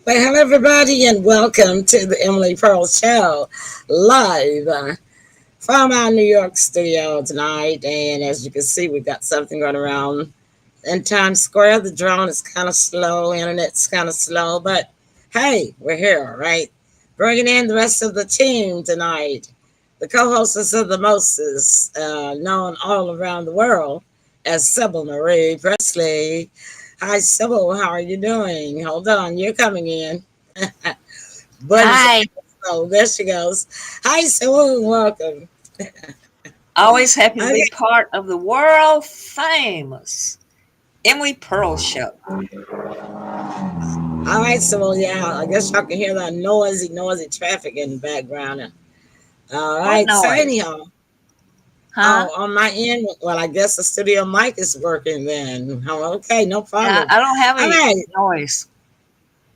Well, hello, everybody, and welcome to the Emily Pearl Show live from our New York studio tonight. And as you can see, we've got something going around in Times Square. The drone is kind of slow, internet's kind of slow, but hey, we're here, right? Bringing in the rest of the team tonight. The co-hostess of the Moses, known all around the world as SYBIL Marie Presley. Hi, Sybil. How are you doing? Hold on. You're coming in. But Hi, oh, there she goes. Hi, Sybil. Welcome. always happy to be Okay. part of the world famous Emily Pearl Show. All right, Sybil. Yeah, I guess y'all can hear that noisy traffic in the background. All What right. So noise? anyhow, Huh? oh, on my end, well, I guess the studio mic is working then. Oh, okay, no Yeah, problem. I don't have All any right. noise.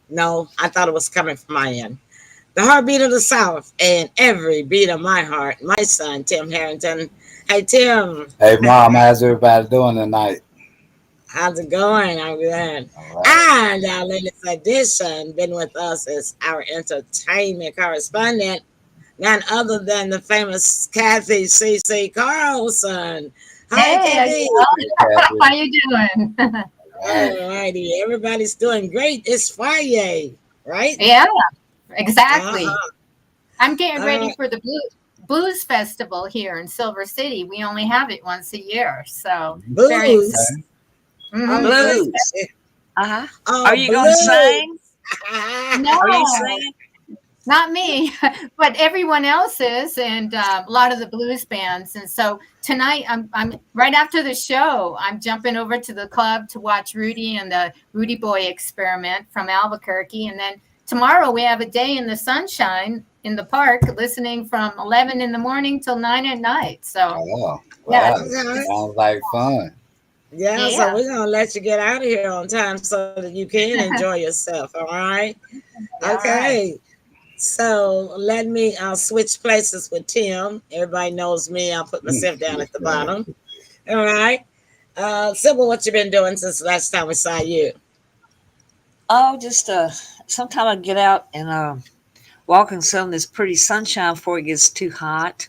No, I thought it was coming from my end. The heartbeat of the South and every beat of my heart. My son, Tim Harrington. Hey, Tim. Hey, Mom, how's everybody doing tonight? How's it going? I'm good. All right. And our latest addition, been with us is our entertainment correspondent, none other than the famous Kathy C.C. Carlson. Hi, Hey, Kathy. Hey, Kathy. how you doing? All right. All righty. Everybody's doing great. It's Friday, right? Yeah, exactly. Uh-huh. I'm getting Uh, ready for the Blues Festival here in Silver City. We only have it once a year, so very excited. blues. Okay. Oh, Blues. Blues. Uh-huh. Are oh, you going to blues. sing? Are you No, singing? not me, but everyone else is, and a lot of the blues bands. And so tonight, I'm right after the show. I'm jumping over to the club to watch Rudy and the Rudy Boy Experiment from Albuquerque, and then tomorrow we have a day in the sunshine in the park, listening from 11 in the morning till 9 at night. So Oh, yeah, wow. Okay. Sounds like fun. Yeah, so yeah, we're gonna let you get out of here on time so that you can enjoy yourself. All right. all right. Okay. So let me. I'll switch places with Tim. Everybody knows me. I'll put myself down at the bottom. All right. Sybil, what you been doing since the last time we saw you? Oh, just sometime I get out and walk in some of this pretty sunshine before it gets too hot.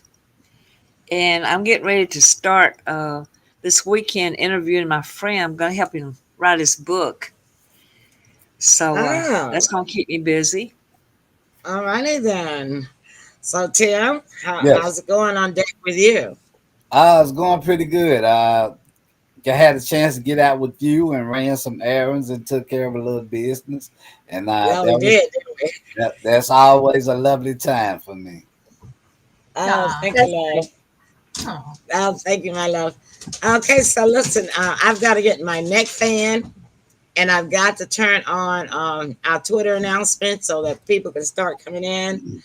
And I'm getting ready to start this weekend interviewing my friend. I'm going to help him write his book. So Oh, that's going to keep me busy. all righty then. So Tim, how's Yes. it going on deck with you? It's going pretty good. I had a chance to get out with you and ran some errands and took care of a little business. And Yeah, we did, didn't we? that's always a lovely time for me. Oh, Ah, thank you, that's Lord. oh, Oh, thank you, my love. Okay, so listen, I've got to get my neck fan, and I've got to turn on our Twitter announcement so that people can start coming in.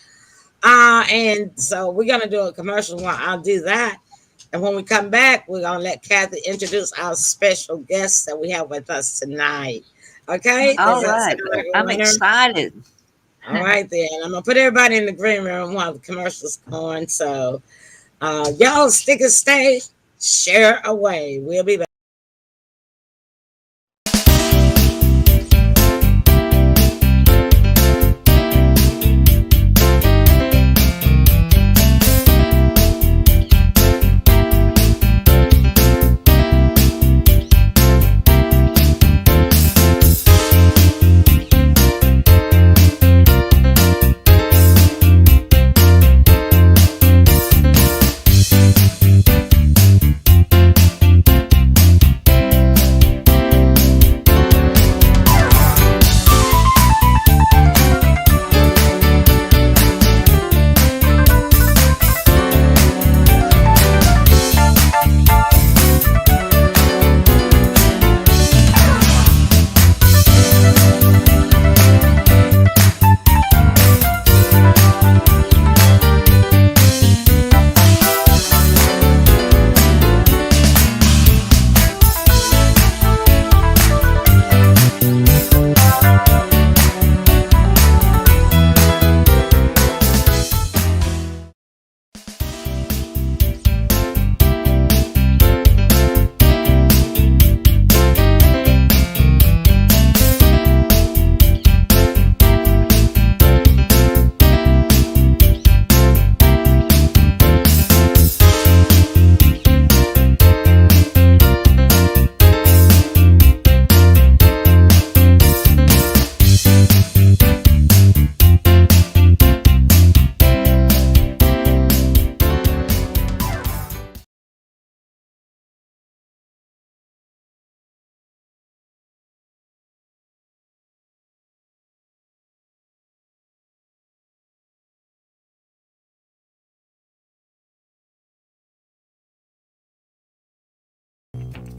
And so we're gonna do a commercial. While I'll do that, and when we come back, we're gonna let Kathy introduce our special guests that we have with us tonight. Okay, does All that sound right. like a I'm winner? excited. All right, then I'm gonna put everybody in the green room while the commercial's going. So y'all stick and stay, share away. We'll be back.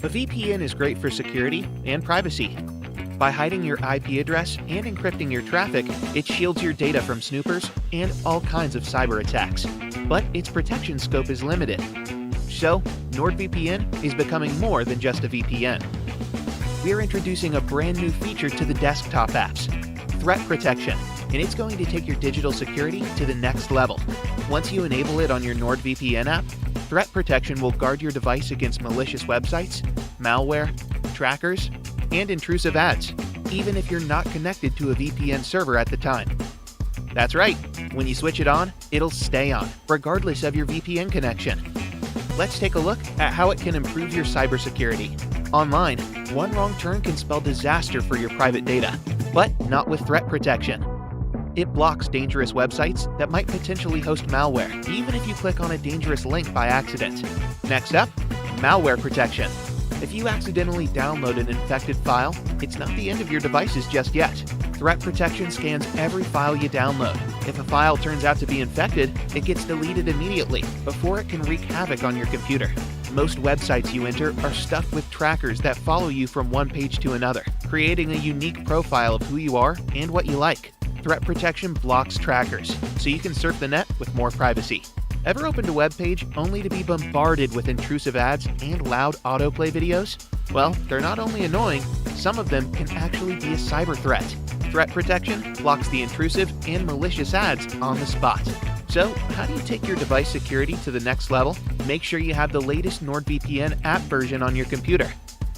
A VPN is great for security and privacy. By hiding your IP address and encrypting your traffic, it shields your data from snoopers and all kinds of cyber attacks. But its protection scope is limited. So, NordVPN is becoming more than just a VPN. We're introducing a brand new feature to the desktop apps, Threat Protection, and it's going to take your digital security to the next level. Once you enable it on your NordVPN app, Threat Protection will guard your device against malicious websites, malware, trackers, and intrusive ads, even if you're not connected to a VPN server at the time. That's right, when you switch it on, it'll stay on, regardless of your VPN connection. Let's take a look at how it can improve your cybersecurity. Online, one wrong turn can spell disaster for your private data, but not with Threat Protection. It blocks dangerous websites that might potentially host malware, even if you click on a dangerous link by accident. Next up, Malware Protection. If you accidentally download an infected file, it's not the end of your devices just yet. Threat Protection scans every file you download. If a file turns out to be infected, it gets deleted immediately before it can wreak havoc on your computer. Most websites you enter are stuffed with trackers that follow you from one page to another, creating a unique profile of who you are and what you like. Threat Protection blocks trackers, so you can surf the net with more privacy. Ever opened a web page only to be bombarded with intrusive ads and loud autoplay videos? Well, they're not only annoying, some of them can actually be a cyber threat. Threat Protection blocks the intrusive and malicious ads on the spot. So, how do you take your device security to the next level? Make sure you have the latest NordVPN app version on your computer.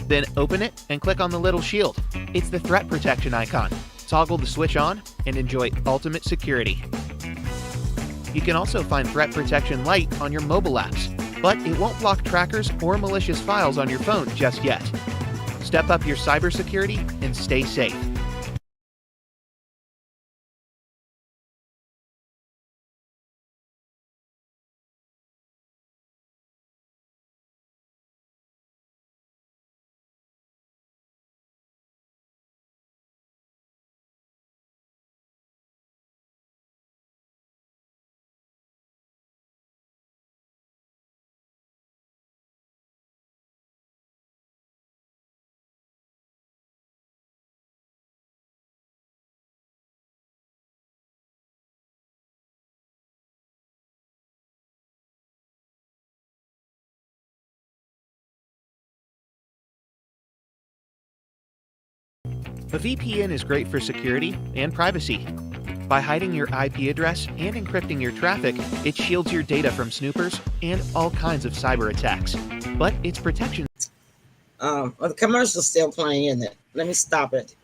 Then open it and click on the little shield. It's the Threat Protection icon. Toggle the switch on and enjoy ultimate security. You can also find Threat Protection Lite on your mobile apps, but it won't block trackers or malicious files on your phone just yet. Step up your cybersecurity and stay safe. A VPN is great for security and privacy. By hiding your IP address and encrypting your traffic, it shields your data from snoopers and all kinds of cyber attacks. But its protection... Well, the commercial's still playing, isn't it? Let me stop it.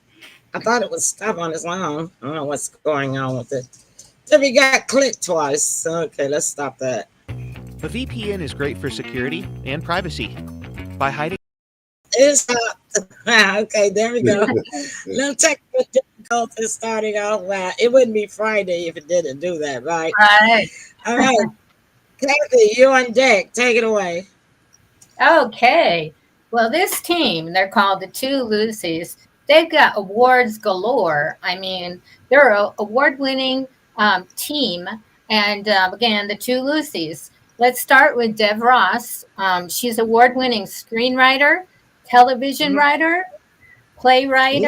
I thought it would stop on its own. I don't know what's going on with it. Then we got clicked twice. Okay, let's stop that. A VPN is great for security and privacy. By hiding... It's okay, there we go. Little technical difficulties starting off. It wouldn't be Friday if it didn't do that, right? Right. All right. Kathy, you're on deck. Take it away. Okay. Well, this team, they're called the Two Lucy's. They've got awards galore. I mean, they're an award-winning team. And again, the Two Lucy's. Let's start with Dev Ross. She's award-winning screenwriter, television writer, playwright,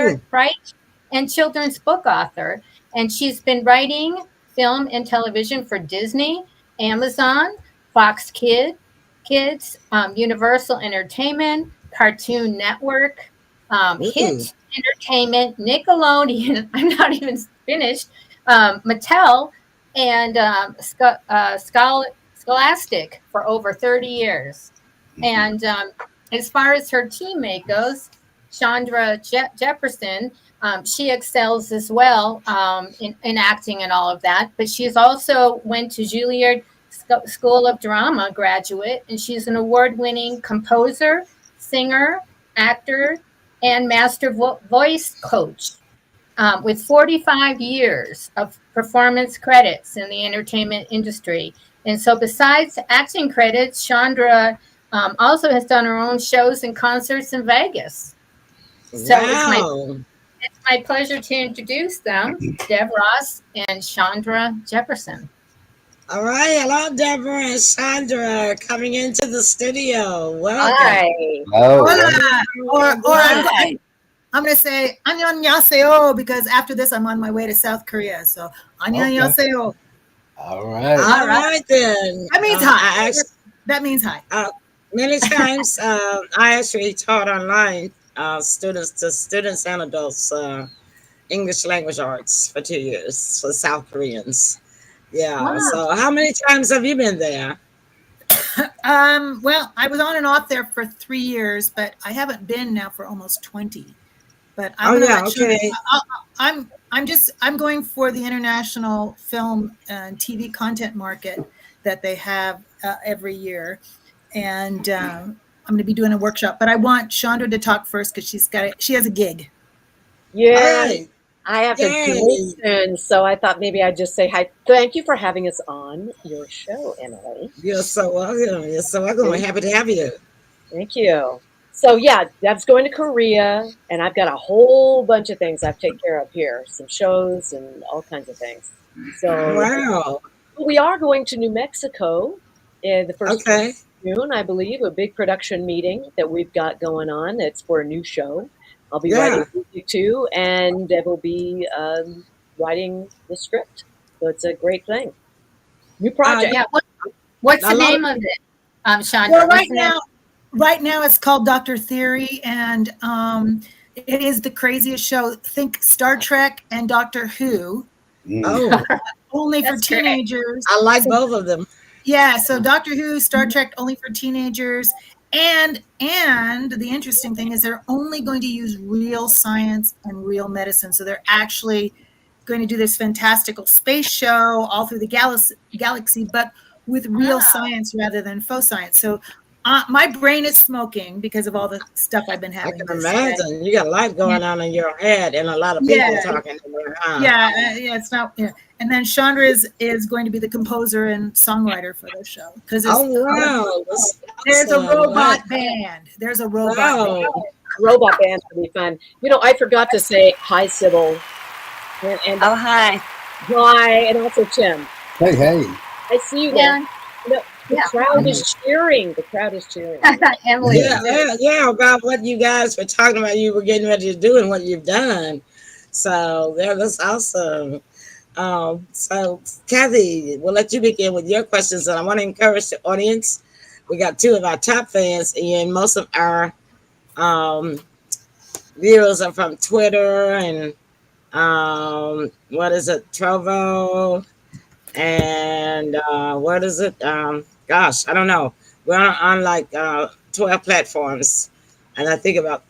and children's book author. And she's been writing film and television for Disney, Amazon, Fox Kids, Universal Entertainment, Cartoon Network, Hit Entertainment, Nickelodeon, I'm not even finished, Mattel, and Scholastic for over 30 years. And as far as her teammate goes, Chandra Jefferson, she excels as well in acting and all of that. But she's also went to Juilliard School of Drama graduate, and she's an award-winning composer, singer, actor, and master voice coach with 45 years of performance credits in the entertainment industry. And so besides acting credits, Chandra also has done her own shows and concerts in Vegas. So it's my pleasure to introduce them, Dev Ross and Chandra Jefferson. All right. Hello, Deborah and Sandra coming into the studio. Welcome. Hi. Oh, Hola. well, Or Hi. I'm going to say annyeonghaseyo because after this I'm on my way to South Korea. So okay. annyeonghaseyo. All right. All All right. right, then. That means hi. I actually, That means hi. uh, many times, I actually taught online students and adults English language arts for 2 years for South Koreans. Yeah. Wow. So, how many times have you been there? Well, I was on and off there for 3 years, but I haven't been now for almost 20. But I'm Oh, going to yeah. let Shona. Okay. I'm going for the international film and TV content market that they have every year, and I'm going to be doing a workshop. But I want Chandra to talk first because she has a gig. All Yeah, right. I have to go Yay. soon, so I thought maybe I'd just say hi. Thank you for having us on your show, Emily. You're so welcome. You're so welcome. We're Thank happy to have you. thank you. So yeah, Deb's going to Korea, and I've got a whole bunch of things I have to take care of here, some shows and all kinds of things. So Wow. we are going to New Mexico in the first week Okay. of June, I believe, a big production meeting that we've got going on. It's for a new show. I'll be Yeah. writing music too, and Deb will be writing the script. So it's a great thing. New project. Yeah. What's A the lot of name of it, Well, Chandra? right What's the name? now, it's called Doctor Theory, and it is the craziest show. Think Star Trek and Doctor Who, Mm. oh, only for That's great. teenagers. I like So, both of them. yeah, so Doctor Who, Star Trek, only for teenagers, and the interesting thing is they're only going to use real science and real medicine. So they're actually going to do this fantastical space show all through the galaxy, but with real science rather than faux science. So my brain is smoking because of all the stuff I've been I having can to say. imagine you got a lot Yeah, going on in your head and a lot of people yeah, talking to you, huh? yeah. It's not. Yeah. And then Chandra is going to be the composer and songwriter for the show because Oh, wow. That's there's a awesome. Right. robot band. There's a robot band. Wow. Robot band will be fun. I forgot to say hi, Sybil, and Oh, hi. hi, and also Tim. Hey, hey. I see you there. Yeah, The yeah. crowd is cheering. The crowd is cheering. Emily. Yeah, yeah, about what you guys were talking about, you were getting ready to do and what you've done. So, yeah, that's awesome. So, Kathy, we'll let you begin with your questions, and I want to encourage the audience. We got two of our top fans, and most of our um, viewers are from Twitter and what is it, Trovo, and what is it? Gosh, I don't know. We're on like 12 platforms, and I think about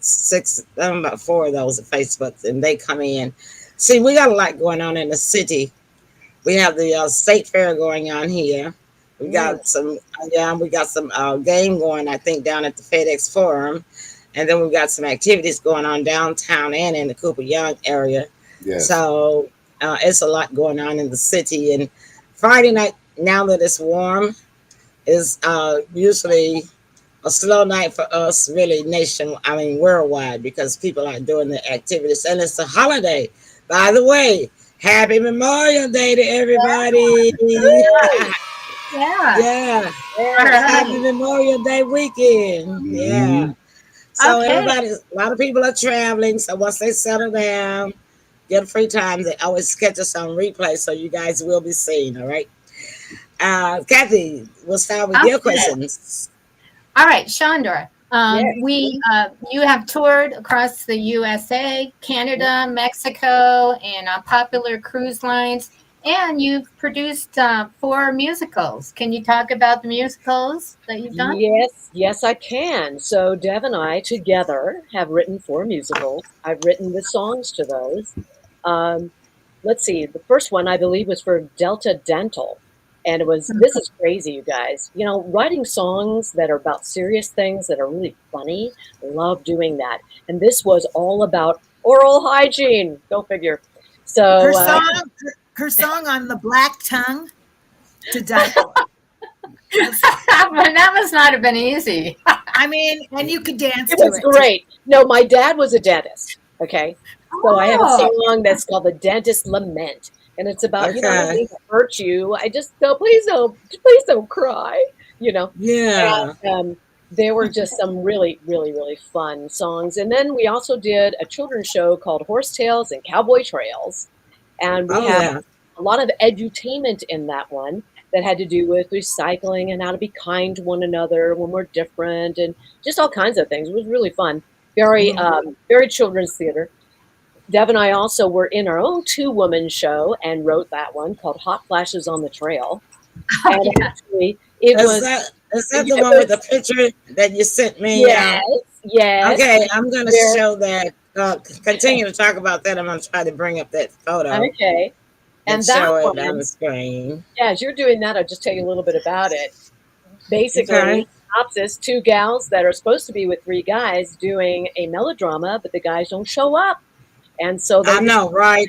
about four of those are Facebook, and they come in. See, we got a lot going on in the city. We have the state fair going on here. We Mm. got some, yeah, we got some game going, I think, down at the FedEx Forum. And then we've got some activities going on downtown and in the Cooper Young area. Yes. So it's a lot going on in the city. And Friday night, now that it's warm, is usually a slow night for us, really worldwide, because people are doing the activities. And it's a holiday. By the way, happy Memorial Day to everybody. Yeah. Yeah. Happy Memorial Day weekend. Yeah. Hmm. So Okay. a lot of people are traveling. So once they settle down, get free time, they always catch us on replay. So you guys will be seen. All right. Kathy, we'll start with your Okay. questions. All right, Chandra. Yes. You have toured across the USA, Canada, Mexico, and on popular cruise lines, and you've produced 4 musicals. Can you talk about the musicals that you've done? Yes, I can. So Dev and I together have written 4 musicals. I've written the songs to those. Let's see. The first one I believe was for Delta Dental, and this is crazy, you guys. Writing songs that are about serious things that are really funny. Love doing that. And this was all about oral hygiene. Go figure. So Her song on the black tongue to die for. That must not have been easy. I mean, and you could dance it to was it. great. No, my dad was a dentist. Okay. So I have a Oh. song that's called The Dentist Lament. and it's about Okay. they hurt you. I just no, please don't cry. You know, Yeah. and there were just some really, really, really fun songs. And then we also did a children's show called Horse Tales and Cowboy Trails, and we Oh had yeah. a lot of edutainment in that one that had to do with recycling and how to be kind to one another when we're different, and just all kinds of things. It was really fun. Very, Mhm. very children's theater. Deb and I also were in our own two-woman show and wrote that one called Hot Flashes on the Trail. Oh, And yeah. actually, it Is was, that the it one with the was picture that you sent me? yes, yes. Okay, I'm gonna There, show that. Continue to talk about that. I'm gonna try to bring up that photo okay. and And that show it on one, the screen. yeah, as you're doing that, I'll just tell you a little bit about it. Okay. Basically, synopsis, two gals that are supposed to be with three guys doing a melodrama, but the guys don't show up. And so they I just, know, right?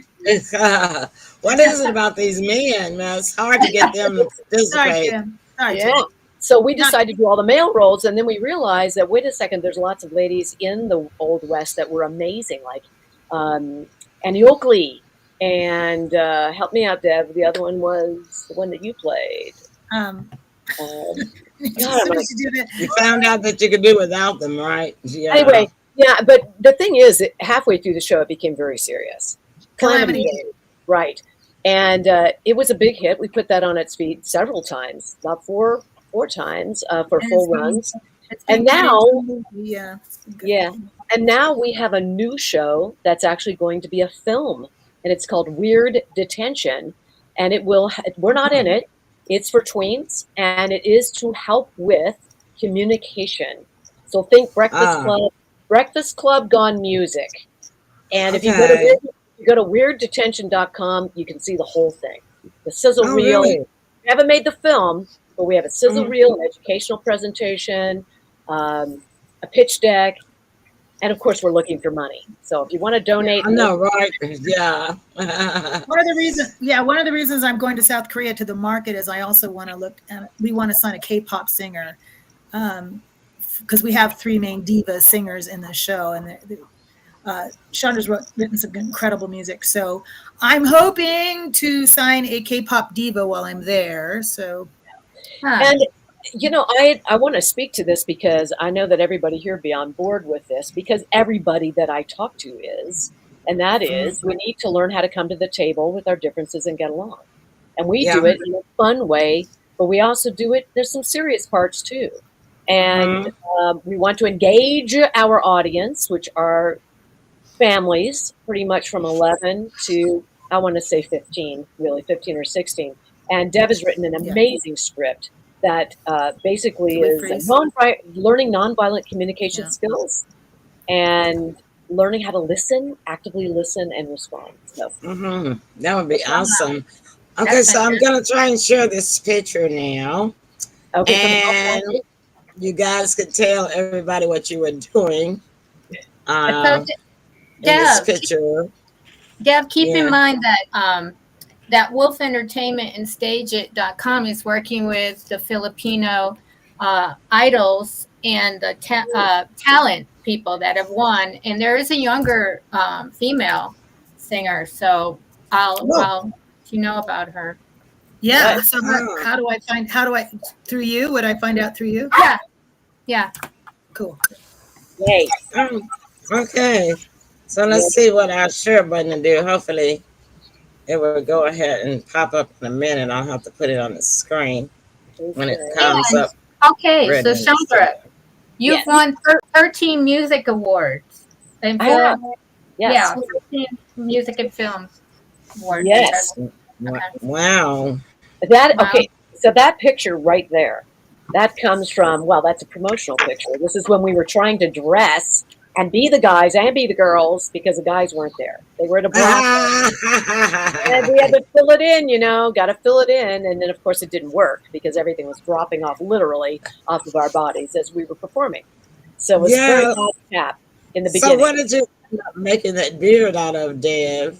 What is it about these men, man? It's hard to get them to Sorry, participate. Tim. Sorry, yeah. Tim. So we Not decided to do all the male roles, and then we realized that wait a second, there's lots of ladies in the Old West that were amazing, like Annie Oakley, and help me out, Deb. The other one was the one that you played. um, Um, as God, I'm soon like, as you do that, You found out that you could do without them, right? Yeah. anyway, yeah. But the thing is, halfway through the show, it became very serious. Calamity Calamity. Jane, right? And it was a big hit. We put that on its feet several times, about four times for And full runs. it's And been cut now, into a movie. Yeah. It's been good. yeah, and now we have a new show that's actually going to be a film, and it's called Weird Detention. And it will. We're not in it. It's for tweens, and it is to help with communication. So think Ah, Breakfast Club gone music. And if okay. you go to weirddetention.com, you can see the whole thing. The sizzle Oh, reel. really? We haven't made the film, but we have a sizzle Mhm. reel, an educational presentation, a pitch deck, and of course, we're looking for money. So if you want to donate, I know, right? Yeah. One of the reasons I'm going to South Korea to the market is I also want to look at, we want to sign a K-pop singer, because we have three main diva singers in the show, and Chandra's written some incredible music. So I'm hoping to sign a K-pop diva while I'm there. So and I want to speak to this because I know that everybody here be on board with this because everybody that I talk to is, and that is we need to learn how to come to the table with our differences and get along. And we Yeah. do it in a fun way, but we also do it, there's some serious parts too. And we want to engage our audience, which are families pretty much from 11 to, I want to say 15, really 15 or 16. And Deb has written an amazing script that basically With is Freeze. learning nonviolent communication Yeah. skills and learning how to listen, actively listen and respond. So That would be awesome. Okay, That's so I'm gonna try and share this picture now, okay, and you guys could tell everybody what you were doing So, in this Deb, picture. keep in Yeah. mind that that Wolf Entertainment and StageIt.com is working with the Filipino idols and the talent people that have won, and there is a younger female singer. So I'll let you know about her. yeah. So how do I through you? Would I find out through you? Yeah. Cool. yay. Okay, so let's see what our share button will do. Hopefully, it will go ahead and pop up in a minute. I'll have to put it on the screen when it comes up. Okay, written so in the Chandra, screen. you've won 13 music awards and film. Yes. 13 music and film awards. Yes. Wow. Okay, so that picture right there, that comes from, well, that's a promotional picture. This is when we were trying to dress and be the guys and be the girls because the guys weren't there. They were at a black. And we had to fill it in, got to fill it in. And then, of course, it didn't work because everything was dropping off literally off of our bodies as we were performing. So it was very hot tap in the beginning. So what did you end up making that beard out of, Deb?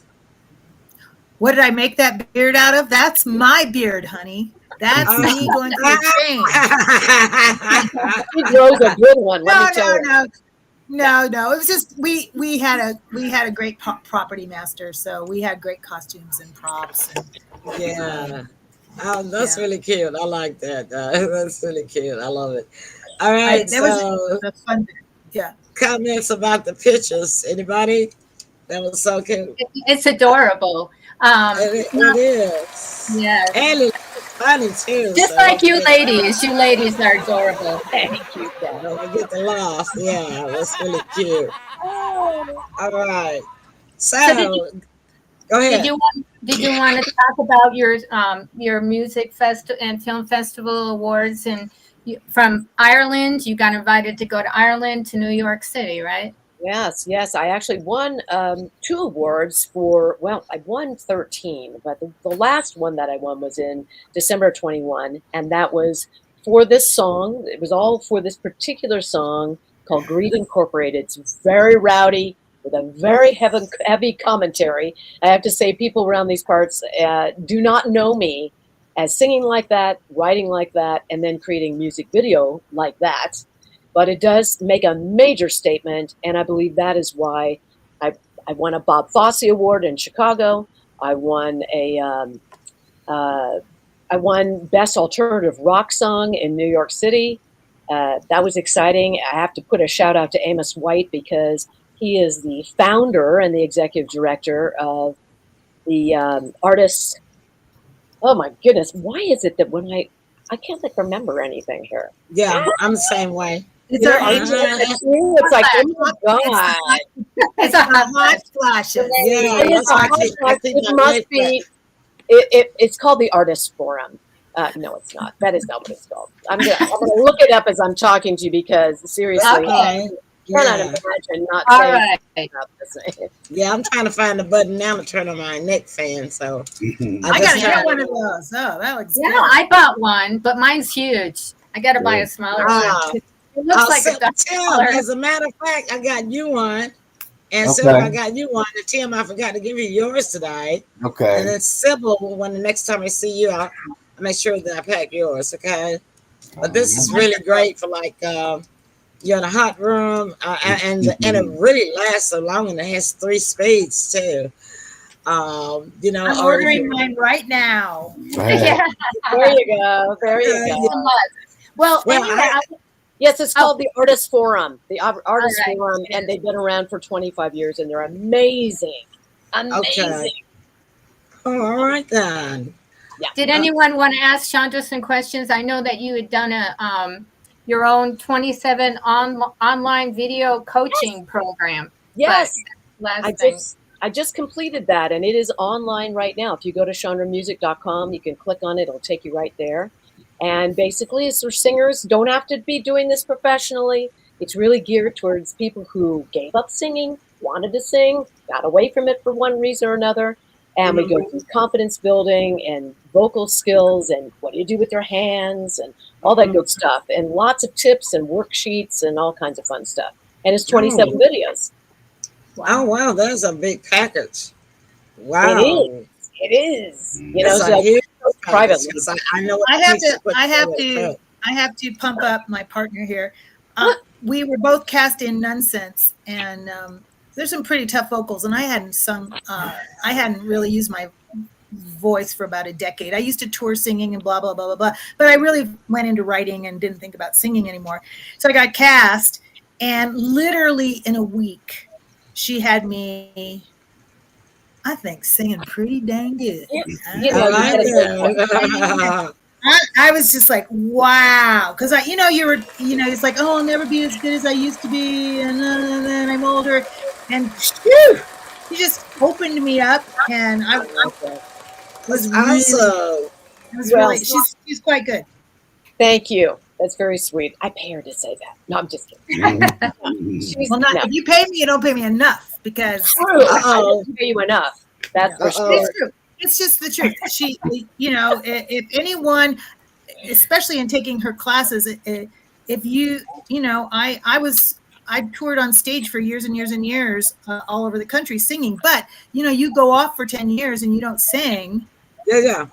What did I make that beard out of? That's my beard, honey. That's me going through a change. She grows a good one, let me tell you. No. No, it was just we had a great property master, so we had great costumes and props. And, Yeah. That's yeah, really cute. I like that. That's really cute. I love it. All right. that was So the fun bit. Yeah. comments about the pictures. Anybody? That was so cute. It's adorable. It is. Yes. And it's funny too. Just So like don't you ladies are adorable. Thank you, Kathy. forget the laugh. Yeah, that's really cute. Oh, All right. So So go ahead. did you want to talk about your music fest and film festival awards and from Ireland? You got invited to go to Ireland to New York City, right? yes. I actually won 2 awards for, well, I won 13, but the last one that I won was in December 21, and that was for this song. It was all for this particular song called Greed Incorporated. It's very rowdy with a very heavy commentary. I have to say, people around these parts do not know me as singing like that, writing like that, and then creating music video like that. But it does make a major statement, and I believe that is why I won a Bob Fosse Award in Chicago. I won I won Best Alternative Rock Song in New York City. That was exciting. I have to put a shout out to Amos White because he is the founder and the executive director of the artists. Oh my goodness! Why is it that when I can't remember anything here? Yeah, I'm the same way. It's You know, our I angel. it's like, oh my God. It's a hot Hot flashes. Yeah, It is that's a why hot flash. I It must be. It's called the Artist Forum. No, it's not. That is not what it's called. I'm gonna look it up as I'm talking to you because seriously, Okay. I cannot Yeah. imagine not All saying right. about this. Yeah, I'm trying to find the button now to turn on my neck fan. So I just gotta get tried- one of those. Oh, that looks Yeah, good. I bought one, but mine's huge. I got to buy a smaller Ah. one. It looks like a dark Tim, color. as a matter of fact, I got you one. And so Okay. I got you one. And Tim, I forgot to give you yours today. And Okay. then Sybil, when the next time I see you, I'll make sure that I pack yours, okay? But this is really great for like you're in a hot room, and it really lasts so long, and it has 3 speeds too. You know, I'm or if ordering you- mine right now. Yeah. There you go. There you Yeah. go. Well, Well, anyway, Yes, it's called the Artist Forum. The Artist All right. Forum, and they've been around for 25 years, and they're amazing. Amazing. Okay. Oh, all right then. did anyone want to ask Chandra some questions? I know that you had done your own 27 online video coaching program. Yes, Last I thing. just completed that, and it is online right now. If you go to chandramusic.com, you can click on it. It'll take you right there. And basically, it's for singers. Don't have to be doing this professionally. It's really geared towards people who gave up singing, wanted to sing, got away from it for one reason or another. And we go through confidence building and vocal skills and what do you do with your hands and all that good stuff. And lots of tips and worksheets and all kinds of fun stuff. And it's 27 videos. Oh wow, that's a big package. Wow. It is. You know, That's so a huge privately. package, 'cause I know what I have takes to. put I have together. to. I have to pump up my partner here. We were both cast in Nonsense, and there's some pretty tough vocals. And I hadn't sung. I hadn't really used my voice for about a decade. I used to tour singing and blah blah blah blah blah. But I really went into writing and didn't think about singing anymore. So I got cast, and literally in a week, she had me, I think, singing pretty dang good. You know, I like you gotta that. I was just like, wow, because it's like, oh, I'll never be as good as I used to be, and then I'm older, and phew, you just opened me up, and I was really, Awesome. really, she's quite good. Thank you. That's very sweet. I pay her to say that. No, I'm just kidding. She's Well, not no. if you pay me, you don't pay me enough because True. I Uh-oh. didn't pay you enough. That's for Uh-oh. sure. it's true. It's just the truth. She, if anyone, especially in taking her classes, if you, I toured on stage for years and years and years all over the country singing, but you go off for 10 years and you don't sing. Yeah.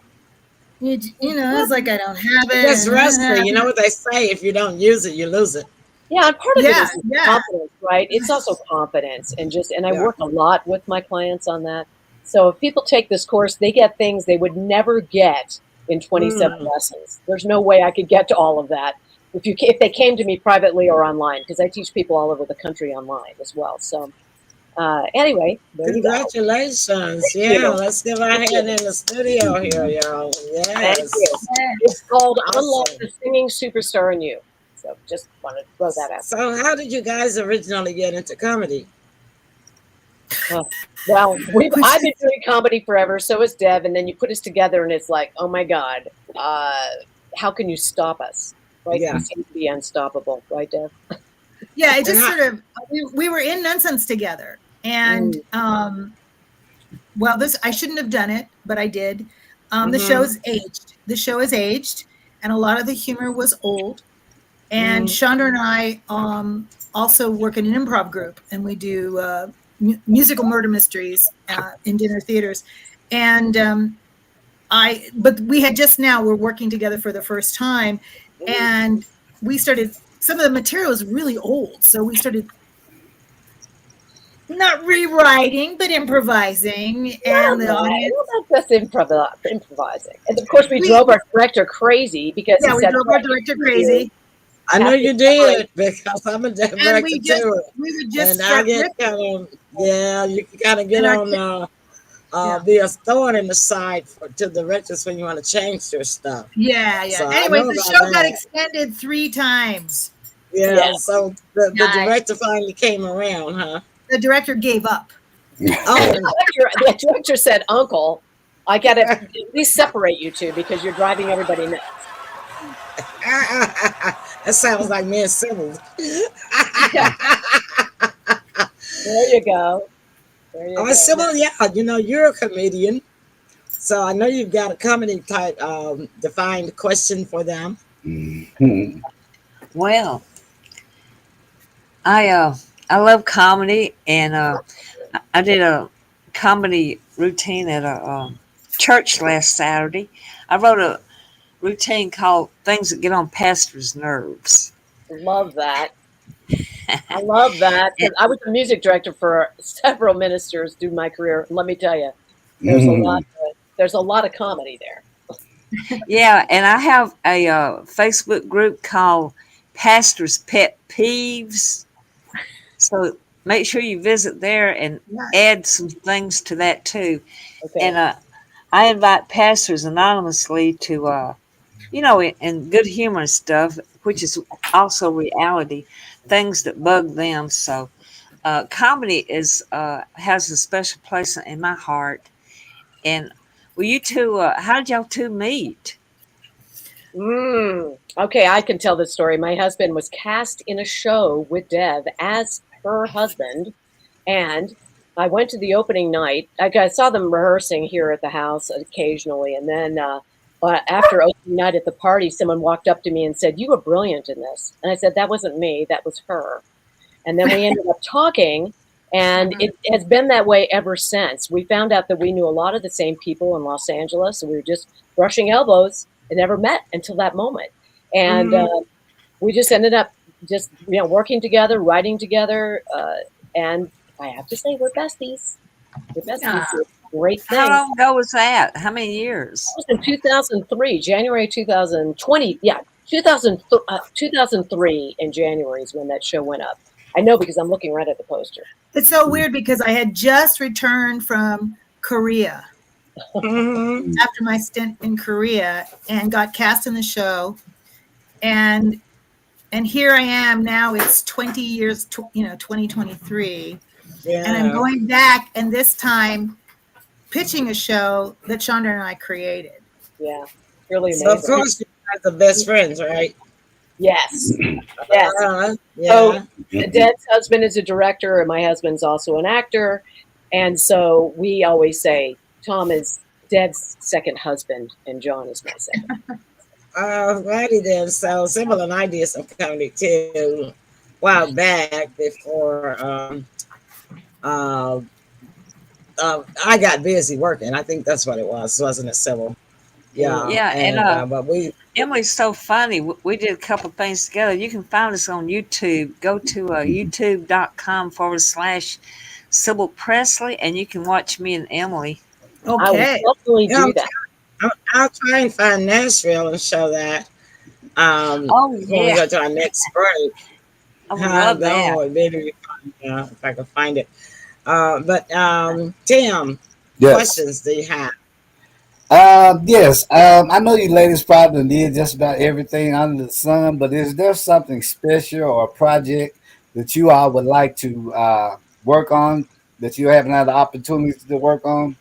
It's like I don't have it. That's and I don't have rusty. You it. know what they say? If you don't use it, you lose it. Yeah, and part of it Yeah, is yeah. confidence, right? It's also confidence, and I Yeah. work a lot with my clients on that. So if people take this course, they get things they would never get in 27 Mm. lessons. There's no way I could get to all of that if they came to me privately or online, because I teach people all over the country online as well. So anyway, there you go. Congratulations. Thank Yeah, you. let's give our Thank hand you. in the studio here, y'all. Thank you. Yes. It's called Unlock Awesome. the Singing Superstar in You. So just want to throw that out. So, how did you guys originally get into comedy? Oh, well, Which I've is, been doing comedy forever. So has Dev, and then you put us together, and it's like, oh my God, how can you stop us? Right? We Yeah. seem to be unstoppable, right, Dev? yeah, it And just I, sort of, we were in Nonsense together. And Mm. well, this, I shouldn't have done it, but I did. The show mm-hmm, is aged. The show is aged, and a lot of the humor was old. And mm-hmm. Chandra and I also work in an improv group, and we do musical murder mysteries in dinner theaters. And but we had just now, we're working together for the first time, Mm. and we started, some of the material is really old. So we started not rewriting, but improvising. Not And a the lot. audience, Well, that's just improvising. And of course, we we, drove our director crazy because he yeah, we said, drove "Well, our I can director see you crazy. I know have to you separate." did because I'm a And director too. we would And just I start get riffing. kind of, yeah, you can kind of get And our, on yeah. be a thorn in the side to directors when you want to change your stuff. Yeah, yeah. So I Anyways, know the about show got that. extended 3 times. Yeah, Yeah. so the Yeah, director finally came around, huh? the director gave up. Oh, The director said, "Uncle, I got to at least separate you two because you're driving everybody nuts." that sounds like me and Sybil. Yeah. There you go. There you Oh, go. Sybil, yeah, you're a comedian. So I know you've got a comedy type defined question for them. Mhm. Well, I love comedy, and I did a comedy routine at a church last Saturday. I wrote a routine called "Things That Get on Pastors' Nerves." Love that. I love that And, because I was a music director for several ministers through my career. Let me tell you, there's a lot. Mhm. There's a lot of comedy there. yeah, and I have a Facebook group called "Pastors' Pet Peeves." So make sure you visit there and Yeah. add some things to that too. Okay. And I invite pastors anonymously to, in good humor and stuff, which is also reality, things that bug them. So comedy has a special place in my heart. And well, you two, how did y'all two meet? Okay, I can tell this story. My husband was cast in a show with Dev as her husband, and I went to the opening night. I saw them rehearsing here at the house occasionally, and then after opening night at the party, someone walked up to me and said, "You were brilliant in this." And I said, "That wasn't me. That was her." And then we ended up talking, and Mhm. it has been that way ever since. We found out that we knew a lot of the same people in Los Angeles, and we were just brushing elbows and never met until that moment. And Mhm. we just ended up just working together, writing together, and I have to say we're besties. We're besties. Ah, It's a great How thing. long ago was that? How many years? That was in 2003, January 2020. Yeah, 2003 in January is when that show went up. I know because I'm looking right at the poster. it's so weird because I had just returned from Korea Mhm. after my stint in Korea and got cast in the show. And here I am now. It's 20 years, 2023, and I'm Yeah. going back, and this time pitching a show that Chandra and I created. Yeah, really So of amazing. course you guys are best friends, right? Yes, yes. So Yeah. Ded's husband is a director, and my husband's also an actor. And so we always say Tom is Ded's second husband, and John is my second. Righty then. So Sybil and I did some comedy too, a while back before I got busy working. I think that's what it was, wasn't it, Sybil? Yeah, Yeah, and and but we Emily's so funny. We did a couple things together. You can find us on YouTube. Go to youtube.com/Sybil Presley, and you can watch me and Emily. I will Okay. definitely yeah, do that. I'll try and find Nashville and show that Oh, when we yeah. go to our next break. I would love that. Lord, maybe if I can find it. But Tim, Yes. questions do you have? Yes. I know you ladies probably did just about everything under the sun, but is there something special or a project that you all would like to work on that you haven't had the opportunity to work on?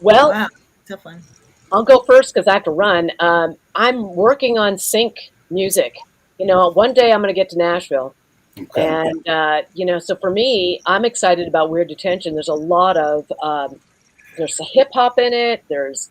Well, Wow. Tough one. I'll go first because I have to run. I'm working on sync music. One day I'm going to get to Nashville. Okay. And, so for me, I'm excited about Weird Detention. There's a lot of, there's hip hop in it. There's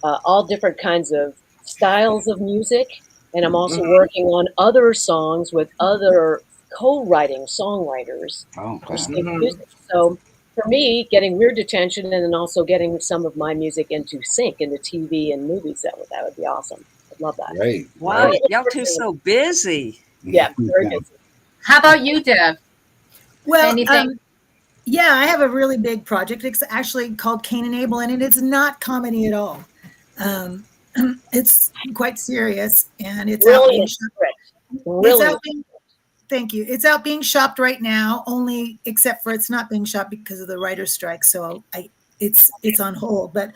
all different kinds of styles of music. And I'm also Mhm. working on other songs with other co-writing songwriters for Okay. sync Mhm. music. So for me, getting Weird Detention and then also getting some of my music into sync, into TV and movies, that would be awesome. I'd love that. Great. Wow, Great. y'all two so busy. Yeah, very busy. How about you, Deb? Well, Anything? yeah, I have a really big project. It's actually called Cain and Abel, and it is not comedy at all. Um, it's quite serious, and it's out being Brilliant shopped. script. It's Brilliant. out being, thank you. It's out being shopped right now, only except for it's not being shopped because of the writer's strike. So it's on hold. But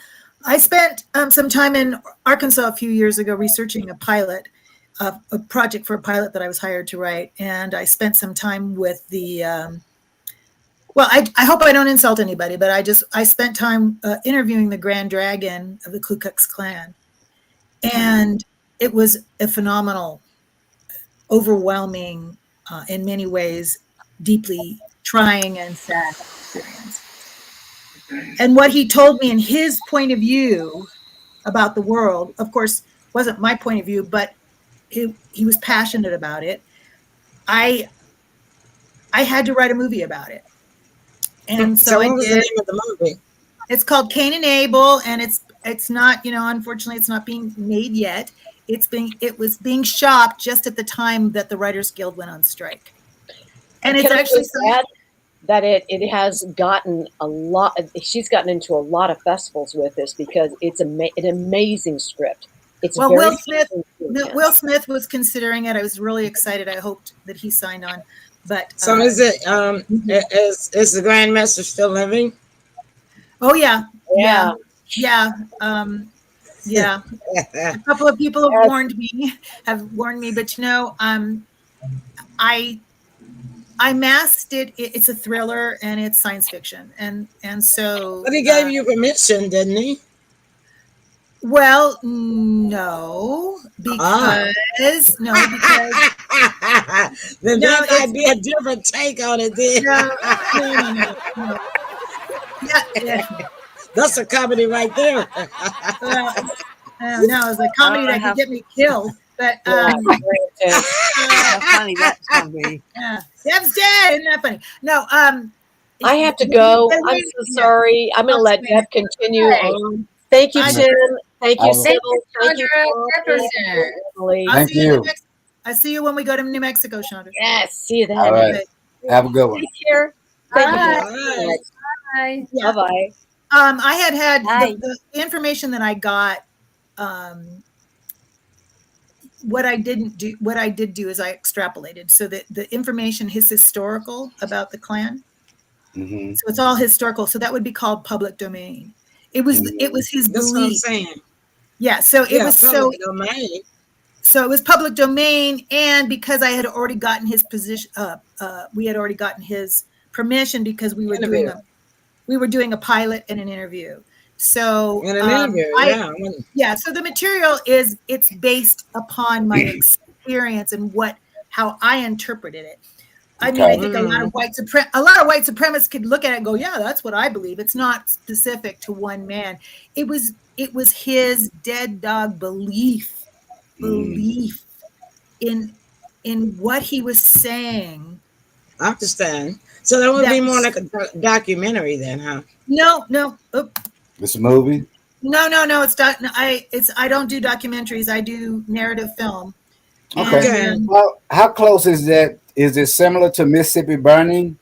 I spent some time in Arkansas a few years ago researching a pilot, a project for a pilot that I was hired to write, and I spent some time with the. Well, I hope I don't insult anybody, but I spent time interviewing the Grand Dragon of the Ku Klux Klan, and it was a phenomenal, overwhelming, in many ways, deeply trying and sad experience. And what he told me in his point of view about the world, of course, wasn't my point of view, but he was passionate about it. I had to write a movie about it. And so what I was the did. name of the movie? It's called Cain and Abel, and it's not, unfortunately, it's not being made yet. It was being shopped just at the time that the Writers Guild went on strike, and it's Can I actually just add that it has gotten a lot. She's gotten into a lot of festivals with this because it's an amazing script. It's well, very Will Smith was considering it. I was really excited. I hoped that he signed on, but So is it is the Grand Master still living? oh yeah. Yeah. Yeah. A couple of people have warned me, but I masked it. It's a thriller and it's science fiction, and so. But he gave you permission, didn't he? Well, no, because Then No, that might be a different take on it. Then no. Yeah. that's a comedy right there. No, it's a comedy that could get me killed. But How funny that's gonna be. Deb's dead. Isn't that funny? No, I have to go. I'm so sorry. I'm going to let Deb continue on. Thank you, Tim. Thank you, Sybil. Thank you, Emily. Thank you. I see you when we go to New Mexico, Chandra. Yes, see you then. All right. Have a good one. Take care. Thank Bye. you. Bye. Bye-bye. I had Hi. the information that I got. What I did do is I extrapolated so that the information is historical about the Klan. Mm-hmm. So it's all historical. So that would be called public domain. It was his That's what I'm belief. saying. Yeah. So it was public domain. So it was public domain, and because I had already gotten his position, we had already gotten his permission because we were doing a pilot and an interview. So In an interview, yeah. So the material it's based upon my experience and how I interpreted it. I mean, I think a lot of white supremacists could look at it and go, "Yeah, that's what I believe." It's not specific to one man. It was his dead dog belief in what he was saying. I understand. So that would be more like a documentary then, huh? No. It's a movie. No. I don't do documentaries. I do narrative film. Okay. And Okay. How close is that? Is it similar to Mississippi Burning?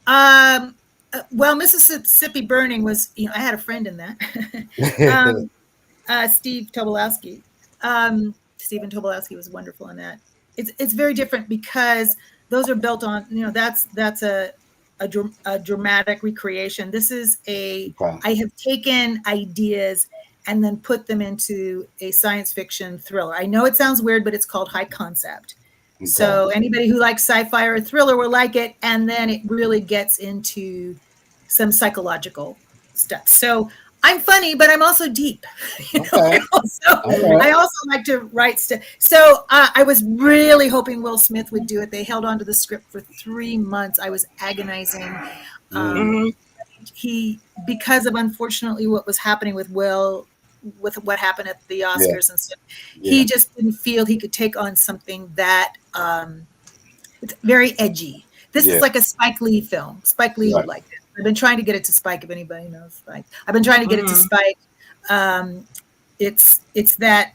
well, Mississippi Burning was, I had a friend in that. um, Stephen Tobolowsky was wonderful in that. It's very different because those are built on, that's a dramatic recreation. This is Okay. I have taken ideas and then put them into a science fiction thriller. I know it sounds weird, but it's called high concept. Okay. So anybody who likes sci-fi or thriller will like it, and then it really gets into some psychological stuff. So I'm funny, but I'm also deep. Okay. All I right. also like to write stuff. So I was really hoping Will Smith would do it. They held on to the script for 3 months. I was agonizing. Um, Mm, Hmm. because of, unfortunately, what was happening with Will, with what happened at the yeah. Oscars and stuff, Yeah. he just didn't feel he could take on something that it's very edgy. This is Yeah. like a Spike Lee film. Spike Lee would Right. like it. I've been trying to get it to Spike. If anybody knows Spike, I've been trying to get it to Hmm. Spike. Um, it's that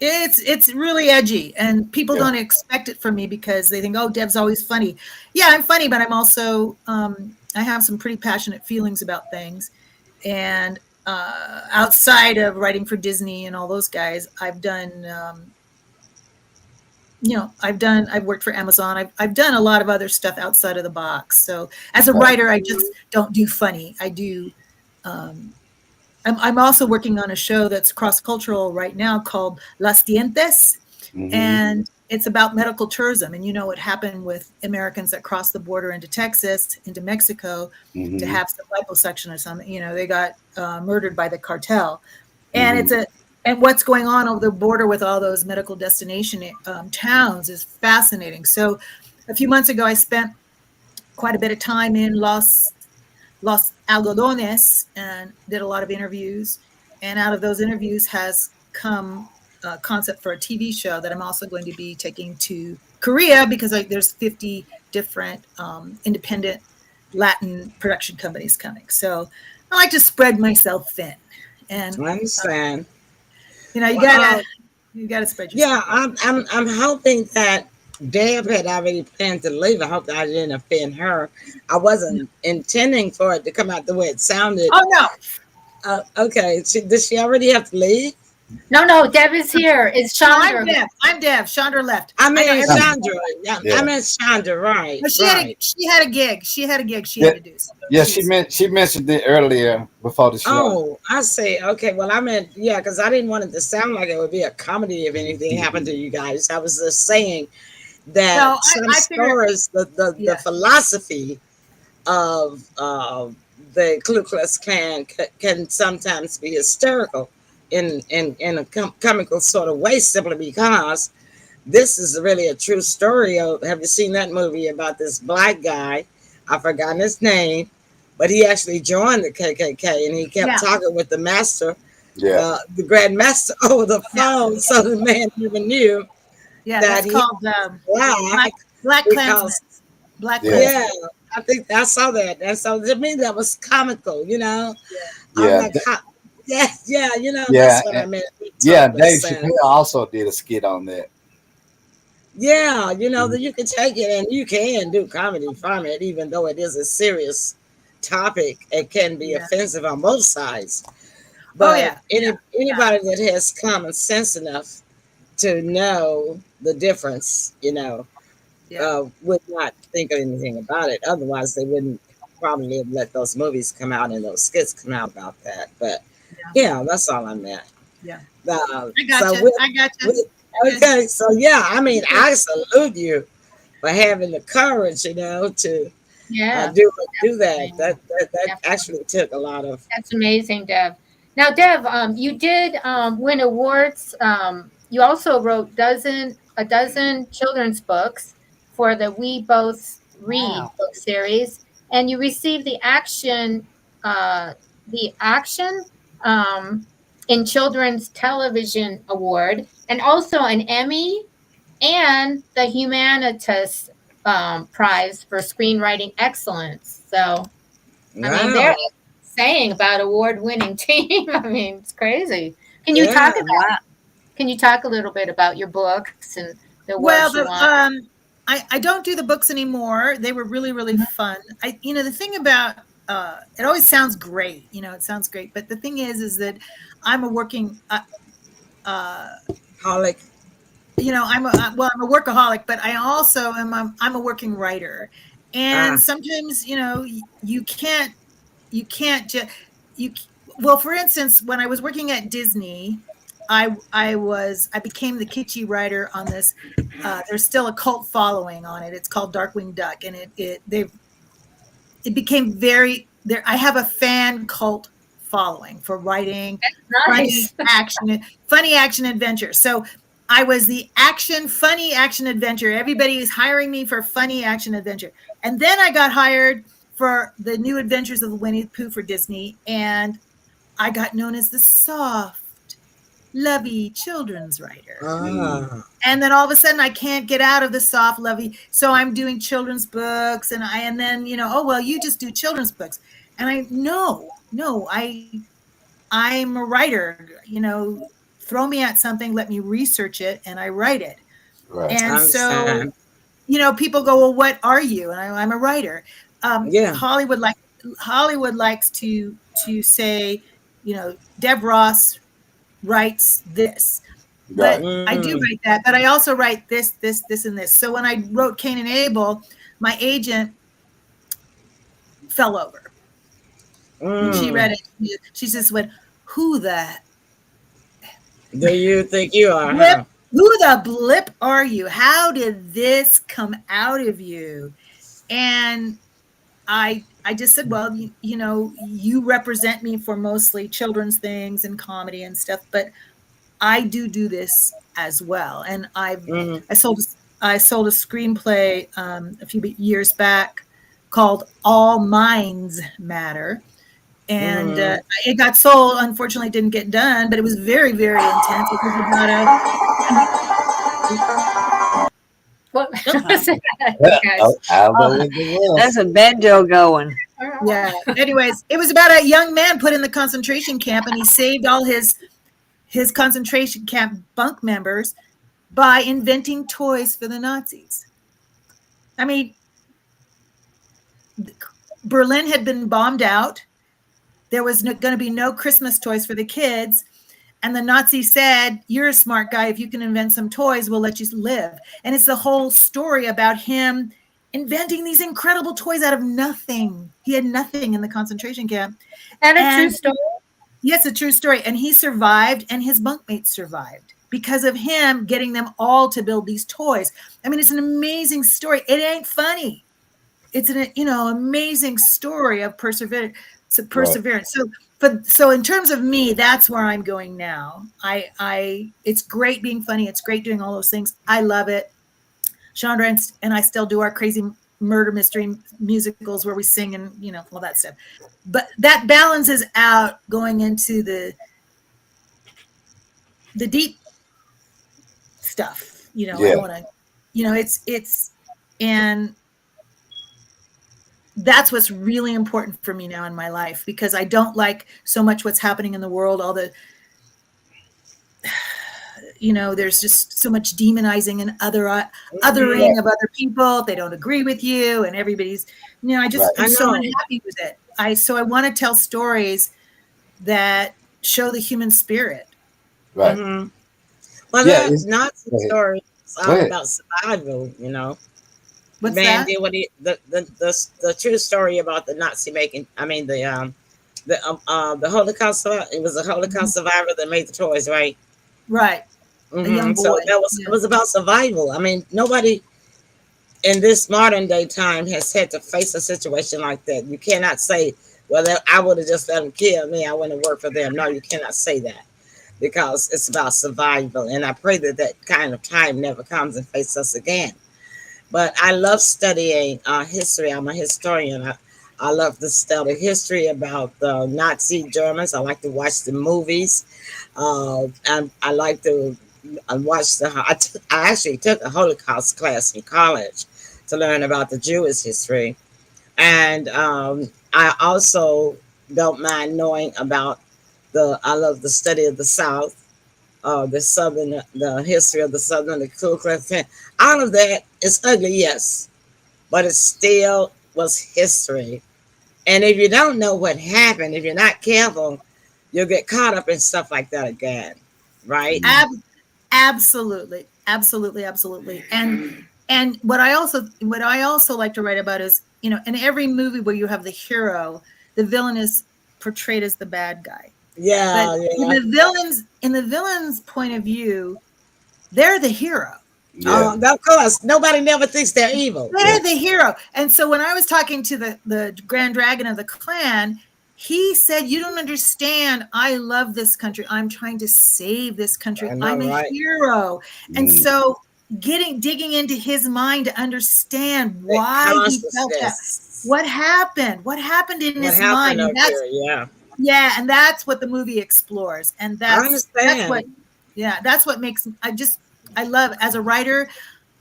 it's really edgy, and people Yeah. don't expect it from me because they think, oh, Deb's always funny. Yeah, I'm funny, but I'm also I have some pretty passionate feelings about things, and outside of writing for Disney and all those guys, I've done. I've worked for Amazon. I've done a lot of other stuff outside of the box. So as a Okay. writer, I just don't do funny. I do. Um, I'm also working on a show that's cross cultural right now called Las Dientes, Mm-hmm. and it's about medical tourism. And you know what happened with Americans that crossed the border into Texas, into Mexico, to Mm-hmm. have some liposuction or something. They got murdered by the cartel, and Mm-hmm. and what's going on over the border with all those medical destination towns is fascinating. So a few months ago, I spent quite a bit of time in Los Algodones and did a lot of interviews. And out of those interviews has come a concept for a TV show that I'm also going to be taking to Korea, because there's 50 different independent Latin production companies coming. So I like to spread myself thin. And I understand. you gotta Well, spread yourself yeah, thin. I'm hoping that Deb had already planned to leave. I hope that I didn't offend her. I wasn't intending for it to come out the way it sounded. Oh no. Okay, did she already have to leave? No, Deb is here. It's No, I'm Chandra. Deb. I'm Deb. Chandra left. I I know mean, everybody. Chandra. Yeah, I Yeah. meant Chandra. Right, But right. she had a gig. She had a gig she Yeah. had to do. So Yeah. she's She mentioned it earlier before the show. Oh, I see. Okay, well, I meant, yeah, because I didn't want it to sound like it would be a comedy if anything happened to you guys. I was just saying that no. some I figured. stories, the Yeah. philosophy of the Ku Klux Klan can sometimes be hysterical in a comical sort of way, simply because this is really a true story. Have you seen that movie about this black guy? I've forgotten his name, but he actually joined the KKK and he kept Yeah. talking with the master, Yeah. the Grand Master, over the Yeah. phone, so the man even knew Yeah. that That's he called was black Black Klansman. because, Black Yeah. Klansman. yeah, I think I saw that. And so to me, that was comical, you know? I'm Yeah. like, yeah, yeah, Yeah. that's what I meant. It Yeah. totally Dave sense. Chappelle also did a skit on that. Yeah, Mhm. that you can take it and you can do comedy from it, even though it is a serious topic. It can be Yeah. offensive on both sides. Oh But yeah. Yeah. anybody that has common sense enough to know the difference, Yeah. would not think of anything about it. Otherwise, they wouldn't probably have let those movies come out and those skits come out about that. But Yeah. yeah, that's all I meant. Yeah. I So gotcha. I gotcha. okay, so yeah, I mean, Yeah. I salute you for having the courage, to Yeah, do that. definitely. That Definitely. actually took a lot of. That's amazing, Deb. Now, Deb, you did win awards. You also wrote a dozen children's books for the We Both Read Wow. book series, and you received the Action um, in Children's Television Award, and also an Emmy and the Humanitas Prize for Screenwriting Excellence. So, I mean, Wow. saying about award-winning team. I mean, it's crazy. Can you talk Yeah. about? Wow. Can you talk a little bit about your books and the awards Well, you the won? I don't do the books anymore. They were really really fun. The thing about it always sounds great. It sounds great, but the thing is that I'm a working uh, Holic. I'm a workaholic, but I also I'm a working writer, and Ah. sometimes you can't just you well, for instance, when I was working at Disney, I became the kitschy writer on this. There's still a cult following on it. It's called Darkwing Duck, and it became very there. I have a fan cult following for writing funny Nice. action adventure. So I was the funny action adventure. Everybody is hiring me for funny action adventure. And then I got hired for the New Adventures of Winnie the Pooh for Disney, and I got known as the soft, lovey children's writer. Ah. And then all of a sudden I can't get out of the soft, lovey. So I'm doing children's books, and then, oh, well, you just do children's books. And I'm a writer, throw me at something, let me research it, and I write it. Right. I And so, understand. people go, well, what are you? And I'm a writer. Yeah. Hollywood likes to say, Deb Ross writes this, Right. but I do write that, but I also write this, and this. So when I wrote Cain and Abel, my agent fell over. She Mm. read it. She just went, who the Do you think you are, blip, huh? who the blip are you? How did this come out of you? And I just said, well, you represent me for mostly children's things and comedy and stuff, but I do this as well. And Mm. I sold a screenplay a few years back called All Minds Matter, and Mm. it got sold. Unfortunately, it didn't get done, but it was very very intense. It was about What was that, Oh, guys? I'll go Oh, with the wolf. that's a banjo going. yeah. Anyways, it was about a young man put in the concentration camp, and he saved all his concentration camp bunk members by inventing toys for the Nazis. I mean, Berlin had been bombed out. There was going to be no Christmas toys for the kids. And the Nazis said, you're a smart guy. If you can invent some toys, we'll let you live. And it's the whole story about him inventing these incredible toys out of nothing. He had nothing in the concentration camp. And a true And story. yes, a true story. And he survived, and his bunkmates survived because of him getting them all to build these toys. I mean, it's an amazing story. It ain't funny. It's an amazing story of perseverance. Right. So in terms of me, that's where I'm going now. It's great being funny. It's great doing all those things. I love it. Chandra and I still do our crazy murder mystery musicals where we sing and all that stuff. But that balances out going into the deep stuff. I Yeah. want to, it's and that's what's really important for me now in my life, because I don't like so much what's happening in the world, all the there's just so much demonizing and othering of other people if they don't agree with you, and everybody's Right. I'm I so know. unhappy with it. I want to tell stories that show the human spirit. Right. Mm-hmm. Well, Yeah. that Nazi Go ahead. story is Go all ahead. about survival. The What's man that? did what he the true story about the Nazi making. I mean the Holocaust. It was a Holocaust survivor that made the toys, right? Right. A young So boy. it was about survival. I mean, nobody in this modern day time has had to face a situation like that. You cannot say, well, I would have just let them kill me. I wouldn't work for them. No, you cannot say that, because it's about survival. And I pray that that kind of time never comes and face us again. But I love studying history. I'm a historian. I love to study history about the Nazi Germans. I like to watch the movies. And I like to watch I actually took a Holocaust class in college to learn about the Jewish history. And I also don't mind knowing about I love the study of the South, the Southern, the history of the Southern, the Ku Klux Klan. All of that is ugly, yes, but it still was history. And if you don't know what happened, if you're not careful, you'll get caught up in stuff like that again, right? Mm. Absolutely, absolutely, absolutely. And what I also like to write about is, you know, in every movie where you have the hero, the villain is portrayed as the bad guy. But Yeah, yeah. in the villain's point of view, they're the hero. Yeah. Of course, nobody never thinks they're evil. Yeah. They're the hero. And so when I was talking to the Grand Dragon of the clan, he said, "You don't understand. I love this country. I'm trying to save this country. I know, I'm a right? hero." And Mm. so digging into his mind to understand That why he felt that. consciousness. What happened? What happened in What his mind? happened And up that's here? Yeah, and that's what the movie explores. And I that's what understand. that's what makes I love, as a writer,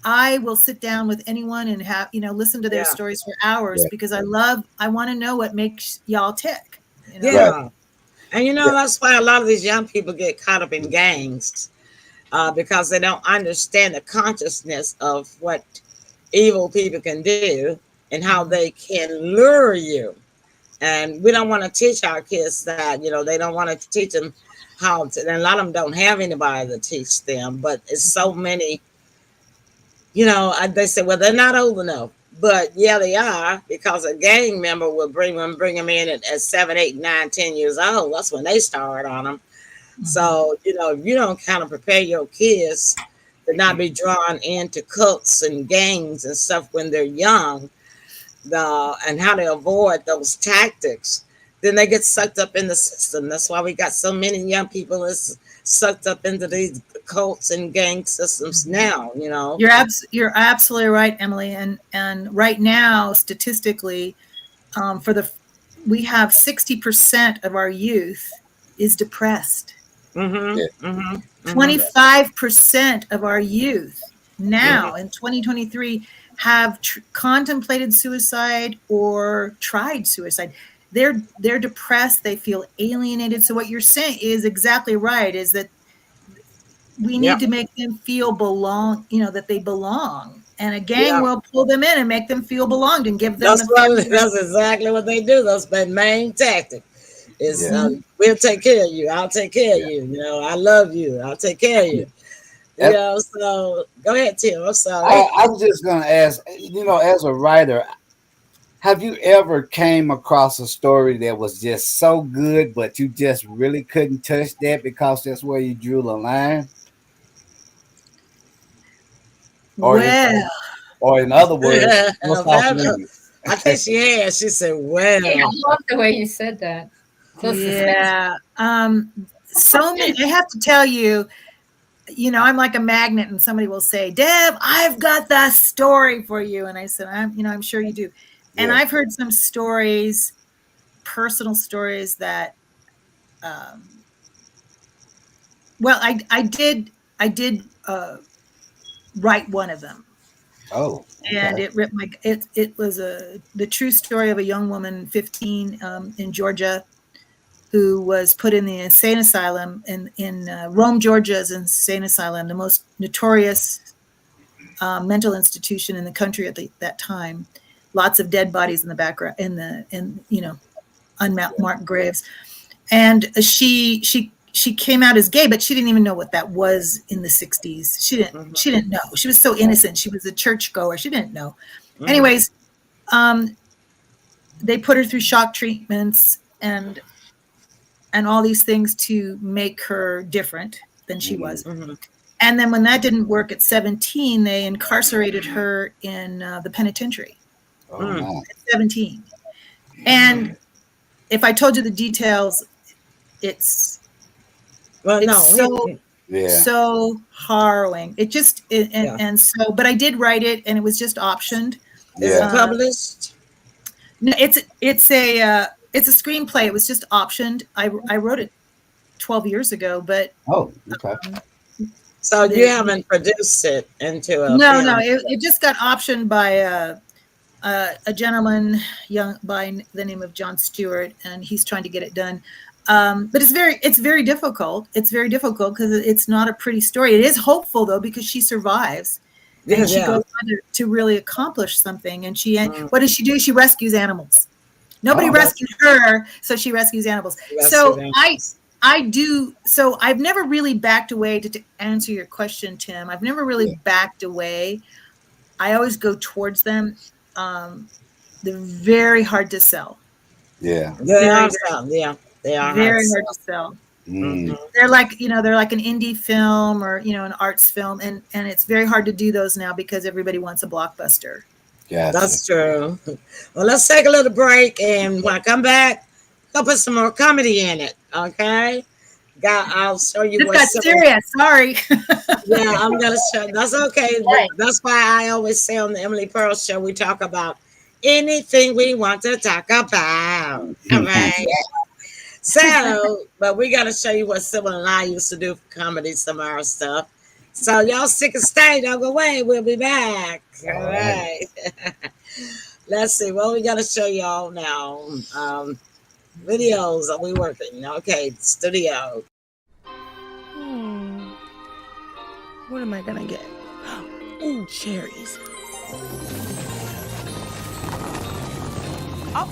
I will sit down with anyone and have, you know, listen to their Yeah, stories for hours Yeah. because I want to know what makes y'all tick, you know? Right. yeah. And Yeah. that's why a lot of these young people get caught up in gangs, because they don't understand the consciousness of what evil people can do and how Mhm. they can lure you. And we don't want to teach our kids that, they don't want to teach them how to, and a lot of them don't have anybody to teach them, but it's so many, they say, well, they're not old enough. But yeah, they are, because a gang member will bring them in at 7, 8, 9, 10 years old. That's when they start on them. Mhm. So, if you don't kind of prepare your kids to not be drawn into cults and gangs and stuff when they're young, and how to avoid those tactics, then they get sucked up in the system. That's why we got so many young people that's sucked up into these cults and gang systems now. You're absolutely right, Emily. And right now, statistically, we have 60% of our youth is depressed. Mm-hmm. Yeah. Mm-hmm. Mm-hmm. 25% of our youth Mm-hmm. now in 2023 have contemplated suicide or tried suicide. They're depressed. They feel alienated. So what you're saying is exactly right, is that we need Yep. to make them feel that they belong. And a gang Yep. will pull them in and make them feel belonged and give them That's a what. feeling of, That's exactly what they do. That's their main tactic. Is Yeah. Mhm. we'll take care of you. I'll take care of Yeah. you. I love you. I'll take care of Yeah. you. So go ahead, Tim. I'm sorry. I was just going to ask, as a writer, have you ever came across a story that was just so good, but you just really couldn't touch that because that's where you drew the line? Or in, well, or in other words, what's off That, limits? I think she had. She said, Yeah, "Well, I love the way you said that. So suspenseful. yeah. So many, I have to tell you, I'm like a magnet, and somebody will say, "Deb, I've got that story for you." And I said, I'm sure you do. And Yeah. I've heard some stories, personal stories that, um, well, I did write one of them. Oh, And okay. it was the true story of a young woman, 15, in Georgia, who was put in the insane asylum in Rome, Georgia's insane asylum, the most notorious mental institution in the country at that time. Lots of dead bodies in the background, unmarked graves. And she came out as gay, but she didn't even know what that was in the 60s. She didn't know. She was so innocent. She was a churchgoer. She didn't know. Anyways, they put her through shock treatments and all these things to make her different than she was. mm-hmm. And then when that didn't work at 17, they incarcerated her in the penitentiary Oh, my. at 17. And if I told you the details, it's Well, no, Yeah. so harrowing. yeah. And so, but I did write it, and it was just optioned. Is it Yeah. published? No, it's a screenplay. It was just optioned. I wrote it 12 years ago, but Oh, okay. So you haven't produced it into a no, film? it just got optioned by a gentleman young by the name of John Stewart, and he's trying to get it done. But it's very difficult. It's very difficult because it's not a pretty story. It is hopeful though because she survives, Yeah, and she yeah. goes on to really accomplish something. And Mm. what does she do? She rescues animals. Nobody Oh, rescued her, so she rescues animals. Rescue So animals. I do. So I've never really backed away to answer your question, Tim. I've never really Yeah. backed away. I always go towards them. They're very hard to sell. yeah. They Very, are some. Yeah, they are hard to very hard sell. to sell. Mm, Mhm. They're like, they're like an indie film or, an arts film. And it's very hard to do those now because everybody wants a blockbuster. gotcha. That's true. Well, let's take a little break, and when I come back, I'll put some more comedy in it. Okay. I'll show you This what's got civil. serious. Sorry. Yeah, I'm gonna show. That's okay. Right. That's why I always say on the Emily Pearl Show, we talk about anything we want to talk about. All right. So, but we got to show you what Sybil and I used to do for comedy, some of our stuff. So y'all stick and stay. Don't go away. We'll be back. All All right. right. Let's see. What we got to show y'all now. Videos. Are we working? Okay. Studio. Hmm. What am I gonna get? Ooh, cherries. Oh,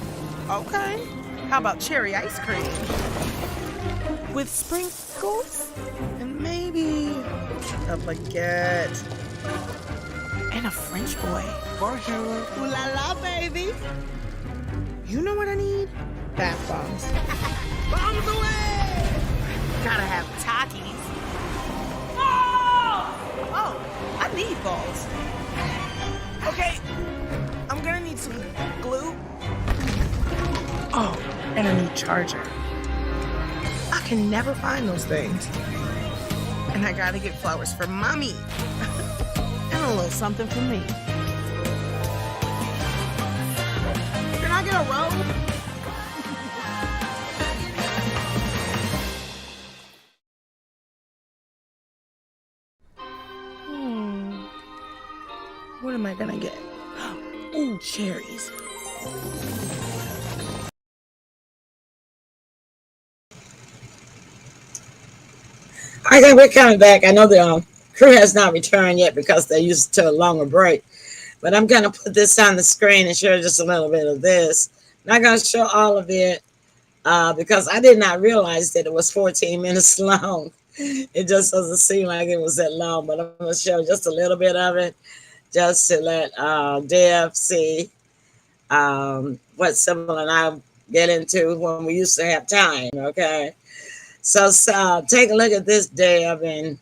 okay. How about cherry ice cream? With sprinkles? And maybe a baguette. And a French boy. Bonjour. Ooh la la, baby. You know what I need? Bath bombs. Bombs away! Gotta have Takis. Oh, I need balls. Okay, I'm gonna need some glue. Oh, and a new charger. I can never find those things. And I gotta get flowers for mommy. And a little something for me. Can I get a robe? What am I gonna get? Ooh, cherries. Okay, we're coming back. I know the crew has not returned yet because they used to a longer break. But I'm going to put this on the screen and show just a little bit of this. Not going to show all of it because I did not realize that it was 14 minutes long. It just doesn't seem like it was that long, but I'm going to show just a little bit of it just to let Dev see what Sybil and I get into when we used to have time, okay? So take a look at this, Dev, and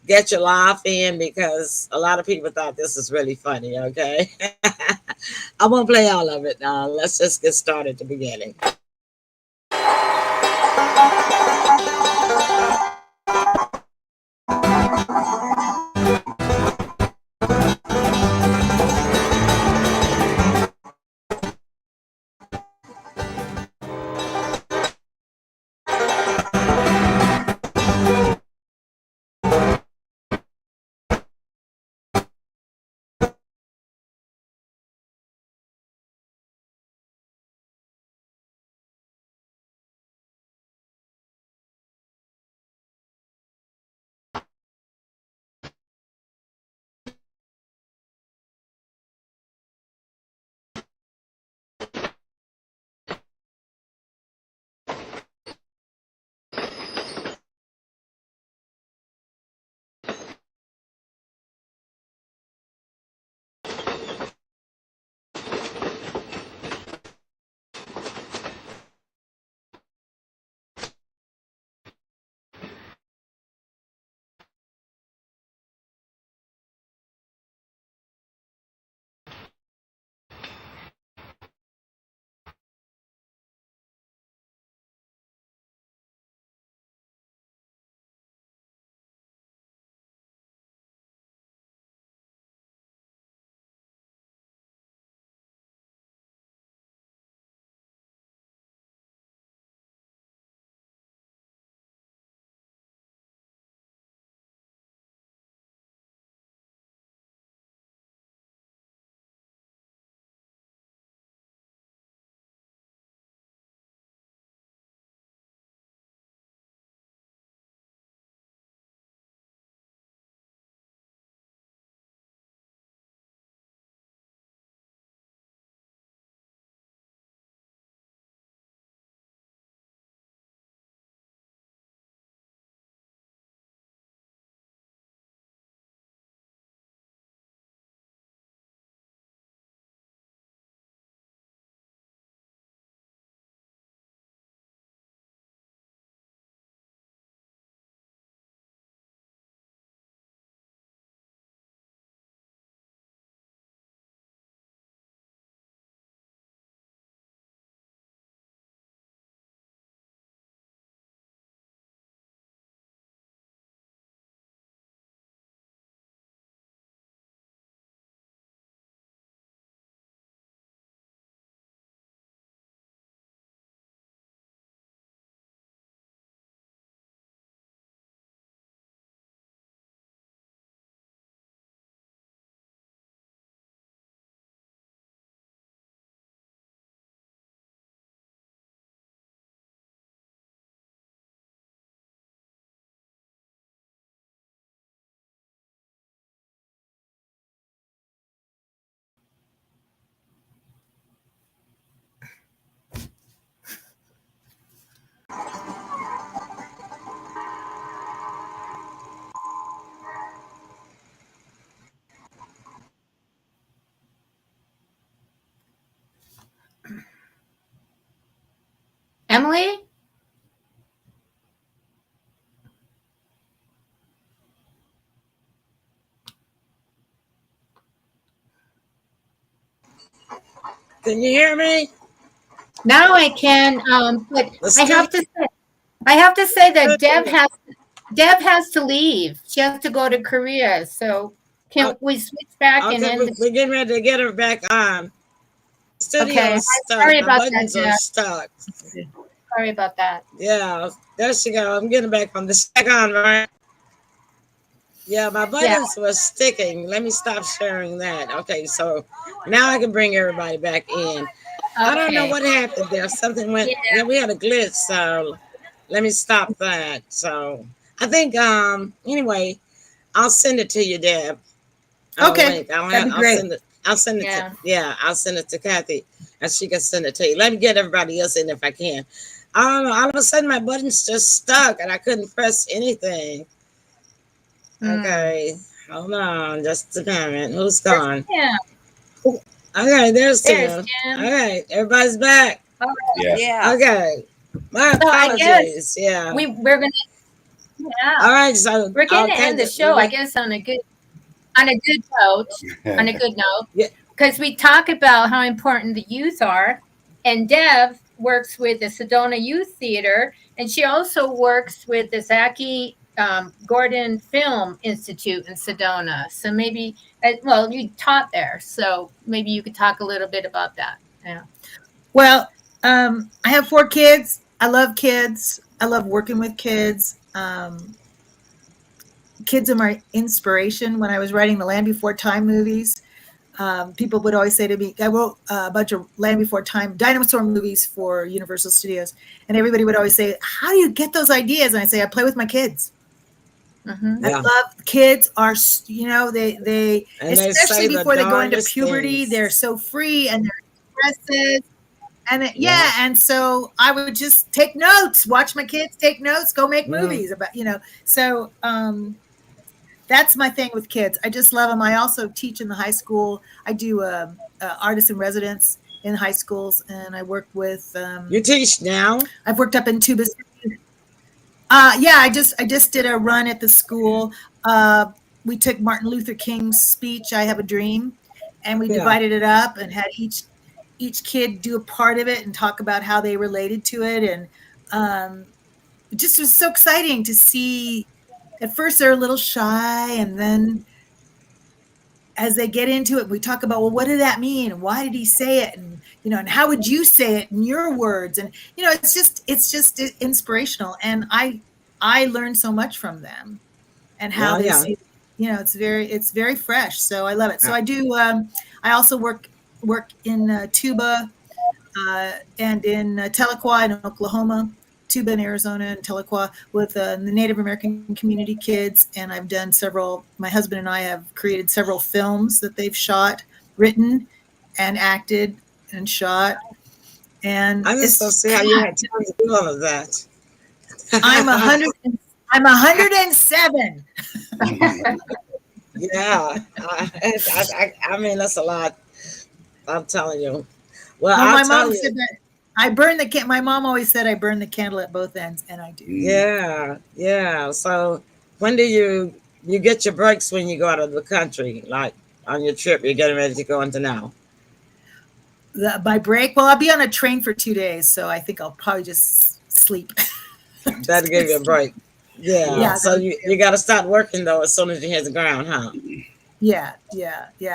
get your laugh in because a lot of people thought this was really funny, okay? I won't play all of it now. Let's just get started at the beginning. Emily? Can you hear me? Now I can, but Let's I do have to say, that it. Deb has to leave. She has to go to Korea. So Oh, can we switch back and okay, end we're this? getting ready to get her back on. Okay. Studio is I'm stuck. sorry My about that, buttons are Deb. stuck. Sorry about that. Yeah, there she go. I'm getting back on the back on, right? Yeah, my Yeah. buttons were sticking. Let me stop sharing that. Okay, so now I can bring everybody back in. I don't know Okay. what happened there. Something went. Yeah. Yeah, we had a glitch. So let me stop that. So I think anyway, I'll send it to you, Deb. Okay, Link. that'd be I'll great. send it. I'll send it to Yeah. yeah. I'll send it to Kathy, and she can send it to you. Let me get everybody else in if I can. I don't know. All of a sudden, my buttons just stuck, and I couldn't press anything. Okay, hold on, just a minute. Who's There's gone? Tim. Okay, there's There's Tim. All Tim. right, everybody's back. All right. Yeah. Yeah. Okay, my So I guess apologies. Yeah. we're gonna, yeah, All right, so we're gonna okay, end the we show, I got guess, on a good note. On a good note, yeah. because we talk about how important the youth are, and Dev works with the Sedona Youth Theater, and she also works with the Zaki Gordon Film Institute in Sedona. So maybe, well, you taught there, so maybe you could talk a little bit about that. Yeah. Well, I have 4 kids. I love kids. I love working with kids. Kids are my inspiration. When I was writing the Land Before Time movies, people would always say to me, I wrote a bunch of Land Before Time dinosaur movies for Universal Studios, and everybody would always say, how do you get those ideas? And I say, I play with my kids. Mm-hmm. I Yeah. love kids are, they And they especially say the before they go into darndest puberty, they're things. so free and they're expressive. And Yeah. and so I would just take notes, watch my kids take notes, go make movies about, so that's my thing with kids. I just love them. I also teach in the high school. I do artists in residence in high schools, and I work with. You teach now? I've worked up in Tuba. Yeah, I just did a run at the school. We took Martin Luther King's speech, "I Have a Dream," and we Yeah. divided it up and had each kid do a part of it and talk about how they related to it, and it just was so exciting to see. At first, they're a little shy, and then as they get into it, we talk about, well, what did that mean? And why did he say it? And, and how would you say it in your words? And, it's just inspirational. And I learned so much from them and how Yeah, they yeah. see, it's very fresh. So I love it. So I do, I also work in Tuba and in Tahlequah in Oklahoma, Tuba in Arizona, and Tahlequah with the Native American community kids. And I've done my husband and I have created several films that they've shot, written, and acted and shot. And I just don't see how you had time to do all of that. I'm 107. Yeah, I mean that's a lot. I'm telling you. Well, Well, I'll my tell mom you. said that I burn the my mom always said I burn the candle at both ends, and I do. Yeah, yeah. So when do you get your breaks when you go out of the country, like on your trip you're getting ready to go into now? My break, well, I'll be on a train for 2 days, so I think I'll probably just sleep. That'll give you a break. Yeah. Yeah, So you got to start working though as soon as you hit the ground, huh? yeah.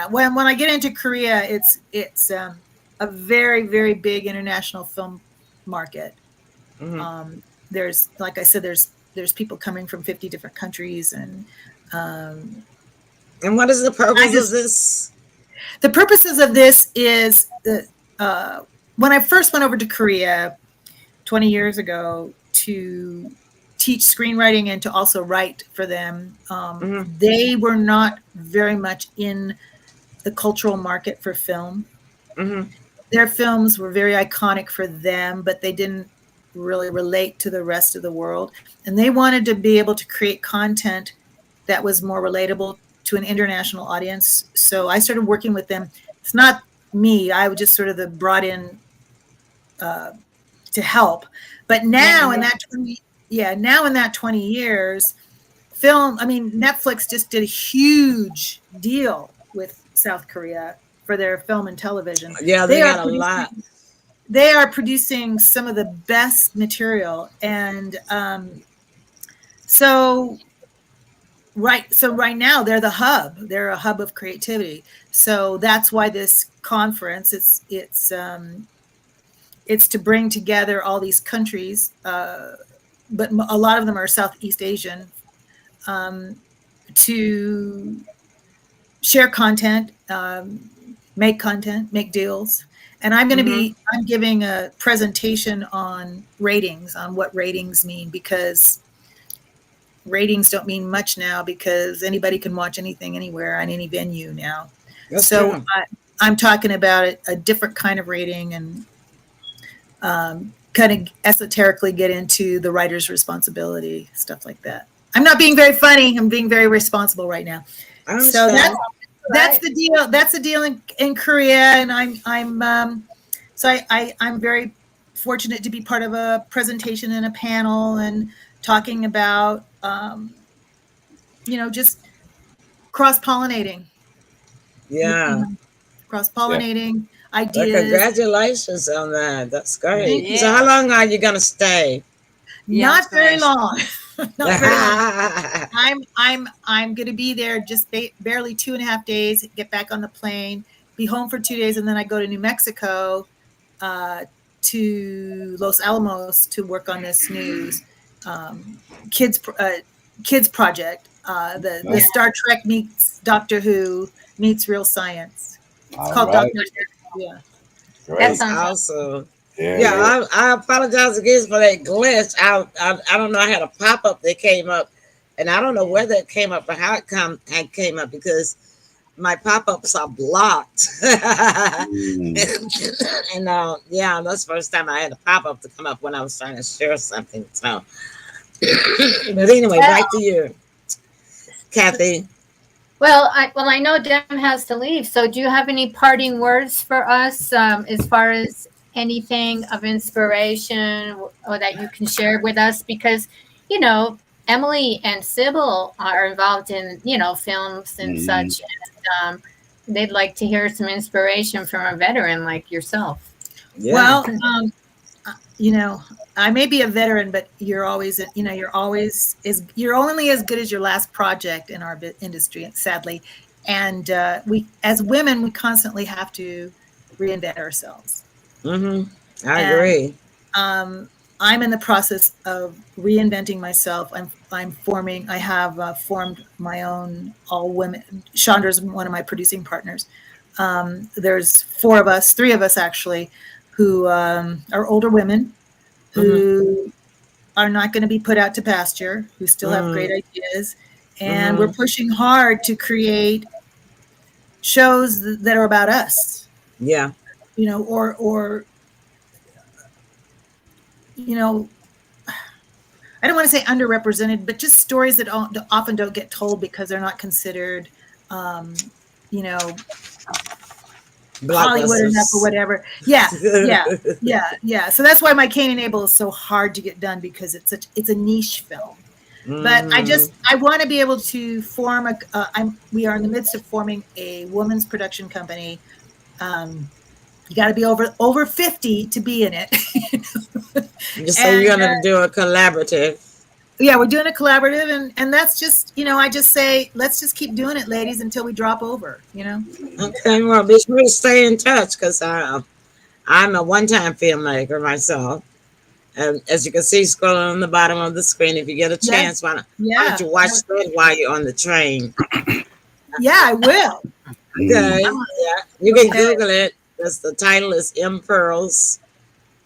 When I get into Korea, it's a very, very big international film market. Mm-hmm. There's, like I said, there's people coming from 50 different countries, and And what is the purpose of this? the purposes of this is when I first went over to Korea 20 years ago to teach screenwriting and to also write for them, they were not very much in the cultural market for film. Mm-hmm. Their films were very iconic for them, but they didn't really relate to the rest of the world. And they wanted to be able to create content that was more relatable to an international audience. So I started working with them. It's not me. I was just sort of the brought in to to help. But now in that 20 years, Netflix just did a huge deal with South Korea for their film and television. Yeah, they got a lot. They are producing some of the best material, and so right now they're the hub. They're a hub of creativity. So that's why this conference it's to bring together all these countries, but a lot of them are Southeast Asian, to share content, make deals. And I'm giving a presentation on ratings, on what ratings mean, because ratings don't mean much now, because anybody can watch anything anywhere on any venue now. That's true. I'm talking about a different kind of rating, and kind of esoterically get into the writer's responsibility, stuff like that. I'm not being very funny. I'm being very responsible right now. So that's the deal. That's the deal in Korea, and I'm very fortunate to be part of a presentation and a panel and talking about just cross-pollinating. Yeah. Cross-pollinating ideas. Well, congratulations on that. That's great. Yeah. So how long are you gonna stay? Not very long. Not very long. I'm gonna be there just barely 2.5 days, get back on the plane, be home for 2 days, and then I go to New Mexico to Los Alamos to work on this new kids project. The Star Trek meets Doctor Who meets real science. It's called Doctor Who. Yeah. That's awesome. Yeah, I apologize again for that glitch. I don't know. I had a pop-up that came up, and I don't know whether it came up or how it came up, because my pop-ups are blocked. And that's the first time I had a pop-up to come up when I was trying to share something. So, but anyway, back to you, Kathy. Well, I know Dem has to leave. So, do you have any parting words for us, as far as anything of inspiration or that you can share with us? Because, Emily and SYBIL are involved in, films and such. And they'd like to hear some inspiration from a veteran like yourself. Yeah. Well, I may be a veteran, but you're only as good as your last project in our industry, sadly. And we, as women, we constantly have to reinvent ourselves. Mm-hmm. I agree. I'm in the process of reinventing myself. I have formed my own all women. Chandra's one of my producing partners. There's three of us actually, who are older women who are not going to be put out to pasture, who still have great ideas. And we're pushing hard to create shows that are about us. Yeah. I don't want to say underrepresented, but just stories that often don't get told because they're not considered, Hollywood enough or whatever. Yeah. So that's why My Cain and Abel is so hard to get done, because it's a niche film. But I want to be able to form we are in the midst of forming a women's production company. You got to be over 50 to be in it. So you're going to do a collaborative. Yeah, we're doing a collaborative, and that's just, I just say, let's just keep doing it, ladies, until we drop over, Okay, well, be sure to stay in touch, because I'm a one-time filmmaker myself. And as you can see, scrolling on the bottom of the screen, if you get a chance, why don't you watch that while you're on the train? Yeah, I will. Okay, you can Google it. The title is M. Pearls,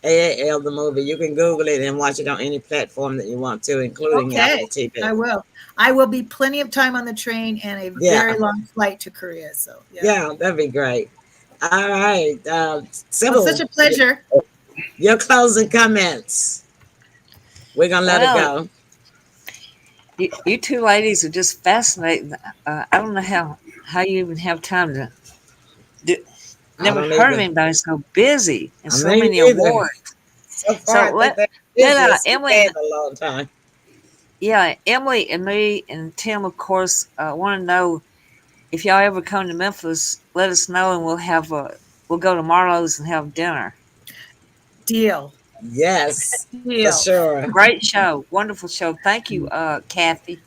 AAL, the movie. You can Google it and watch it on any platform that you want to, including Apple TV. I will. I will be plenty of time on the train and a very long flight to Korea. So that'd be great. All right, SYBIL, such a pleasure. Your closing comments. We're gonna let it go. You two ladies are just fascinating. I don't know how you even have time to do. Never heard of anybody so busy and so many awards. So far, So I think they're let busiest we've Emily, had in a long time. yeah, Emily and me and Tim, of course, want to know if y'all ever come to Memphis. Let us know, and we'll go to Marlowe's and have dinner. Deal. Yes, for Deal. sure. Great show, wonderful show. Thank you, Kathy.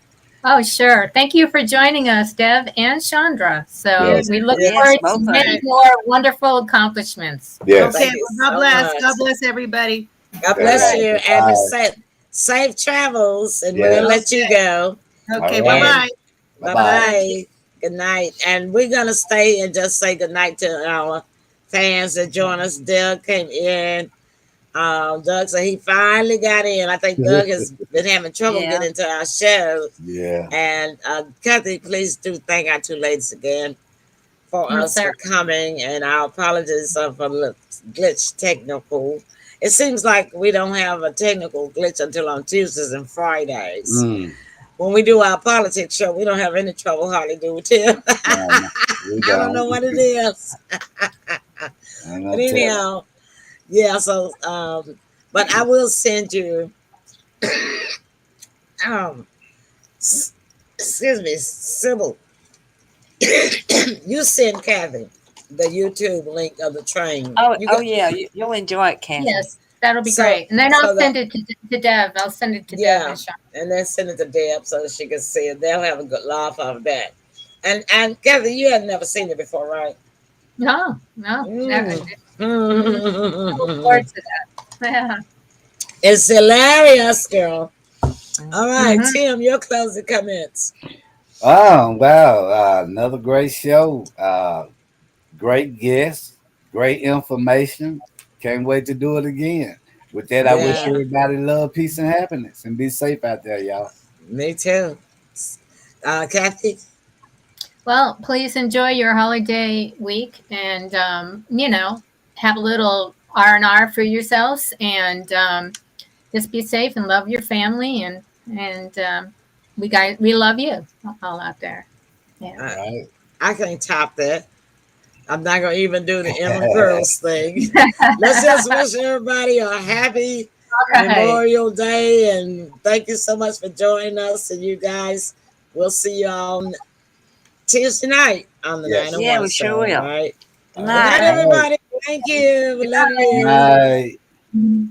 Oh, sure. Thank you for joining us, Dev and Chandra. So Yes. we look Yes, Yes, forward to both of many you. more wonderful accomplishments. Yes. Okay. thank you Well, God so bless. much. God bless everybody. God All bless right. you, and Bye. safe travels. And we're gonna Yes. let you Okay. go. All Okay. Bye right. And bye. Bye bye bye. Thank you. bye. Good night. And we're gonna stay and just say good night to our fans that join us. Doug came in. Doug said he finally got in. I think Doug has been having trouble Yeah. getting to our show. Yeah. And Kathy, please do thank our two ladies again for Yes, us sir. for coming. And our apologies for the glitch technical. It seems like we don't have a technical glitch until on Tuesdays and Fridays. Mm. When we do our politics show, we don't have any trouble hardly do with him. No, we I don't know don't. what it is. I'm But not telling. anyhow, yeah, so but I will send you um excuse me, Sybil. You send Kathy the YouTube link of the train. You Oh got yeah, you'll enjoy it, Kathy. Yes, that'll be so great. And then I'll so send that it to Dev. I'll send it to Dev yeah, and Sean. and then send it to Deb so that she can see it. They'll have a good laugh off of that. And Kathy, you have never seen it before, right? No, no. I Mm. look forward to that. Yeah. It's hilarious, girl. All right, Mm-hmm. Tim, your closing comments. Oh, wow. Another great show. Great guests. Great information. Can't wait to do it again. With that, I wish Yeah, everybody love, peace, and happiness. And be safe out there, y'all. me too. Kathy. Well, please enjoy your holiday week, and have a little R&R for yourselves, and just be safe and love your family, and we love you all out there. Yeah. All I, right. I can't top that. I'm not gonna even do the Emily Pearls thing. Let's just wish everybody a happy All right. Memorial Day, and thank you so much for joining us. And you guys, we'll see you on Tuesday night on the Yes. 901 Yeah, we show. sure All will. right. Good All Good night, night. right. everybody. Thank you. We love Good you. night. Mhm.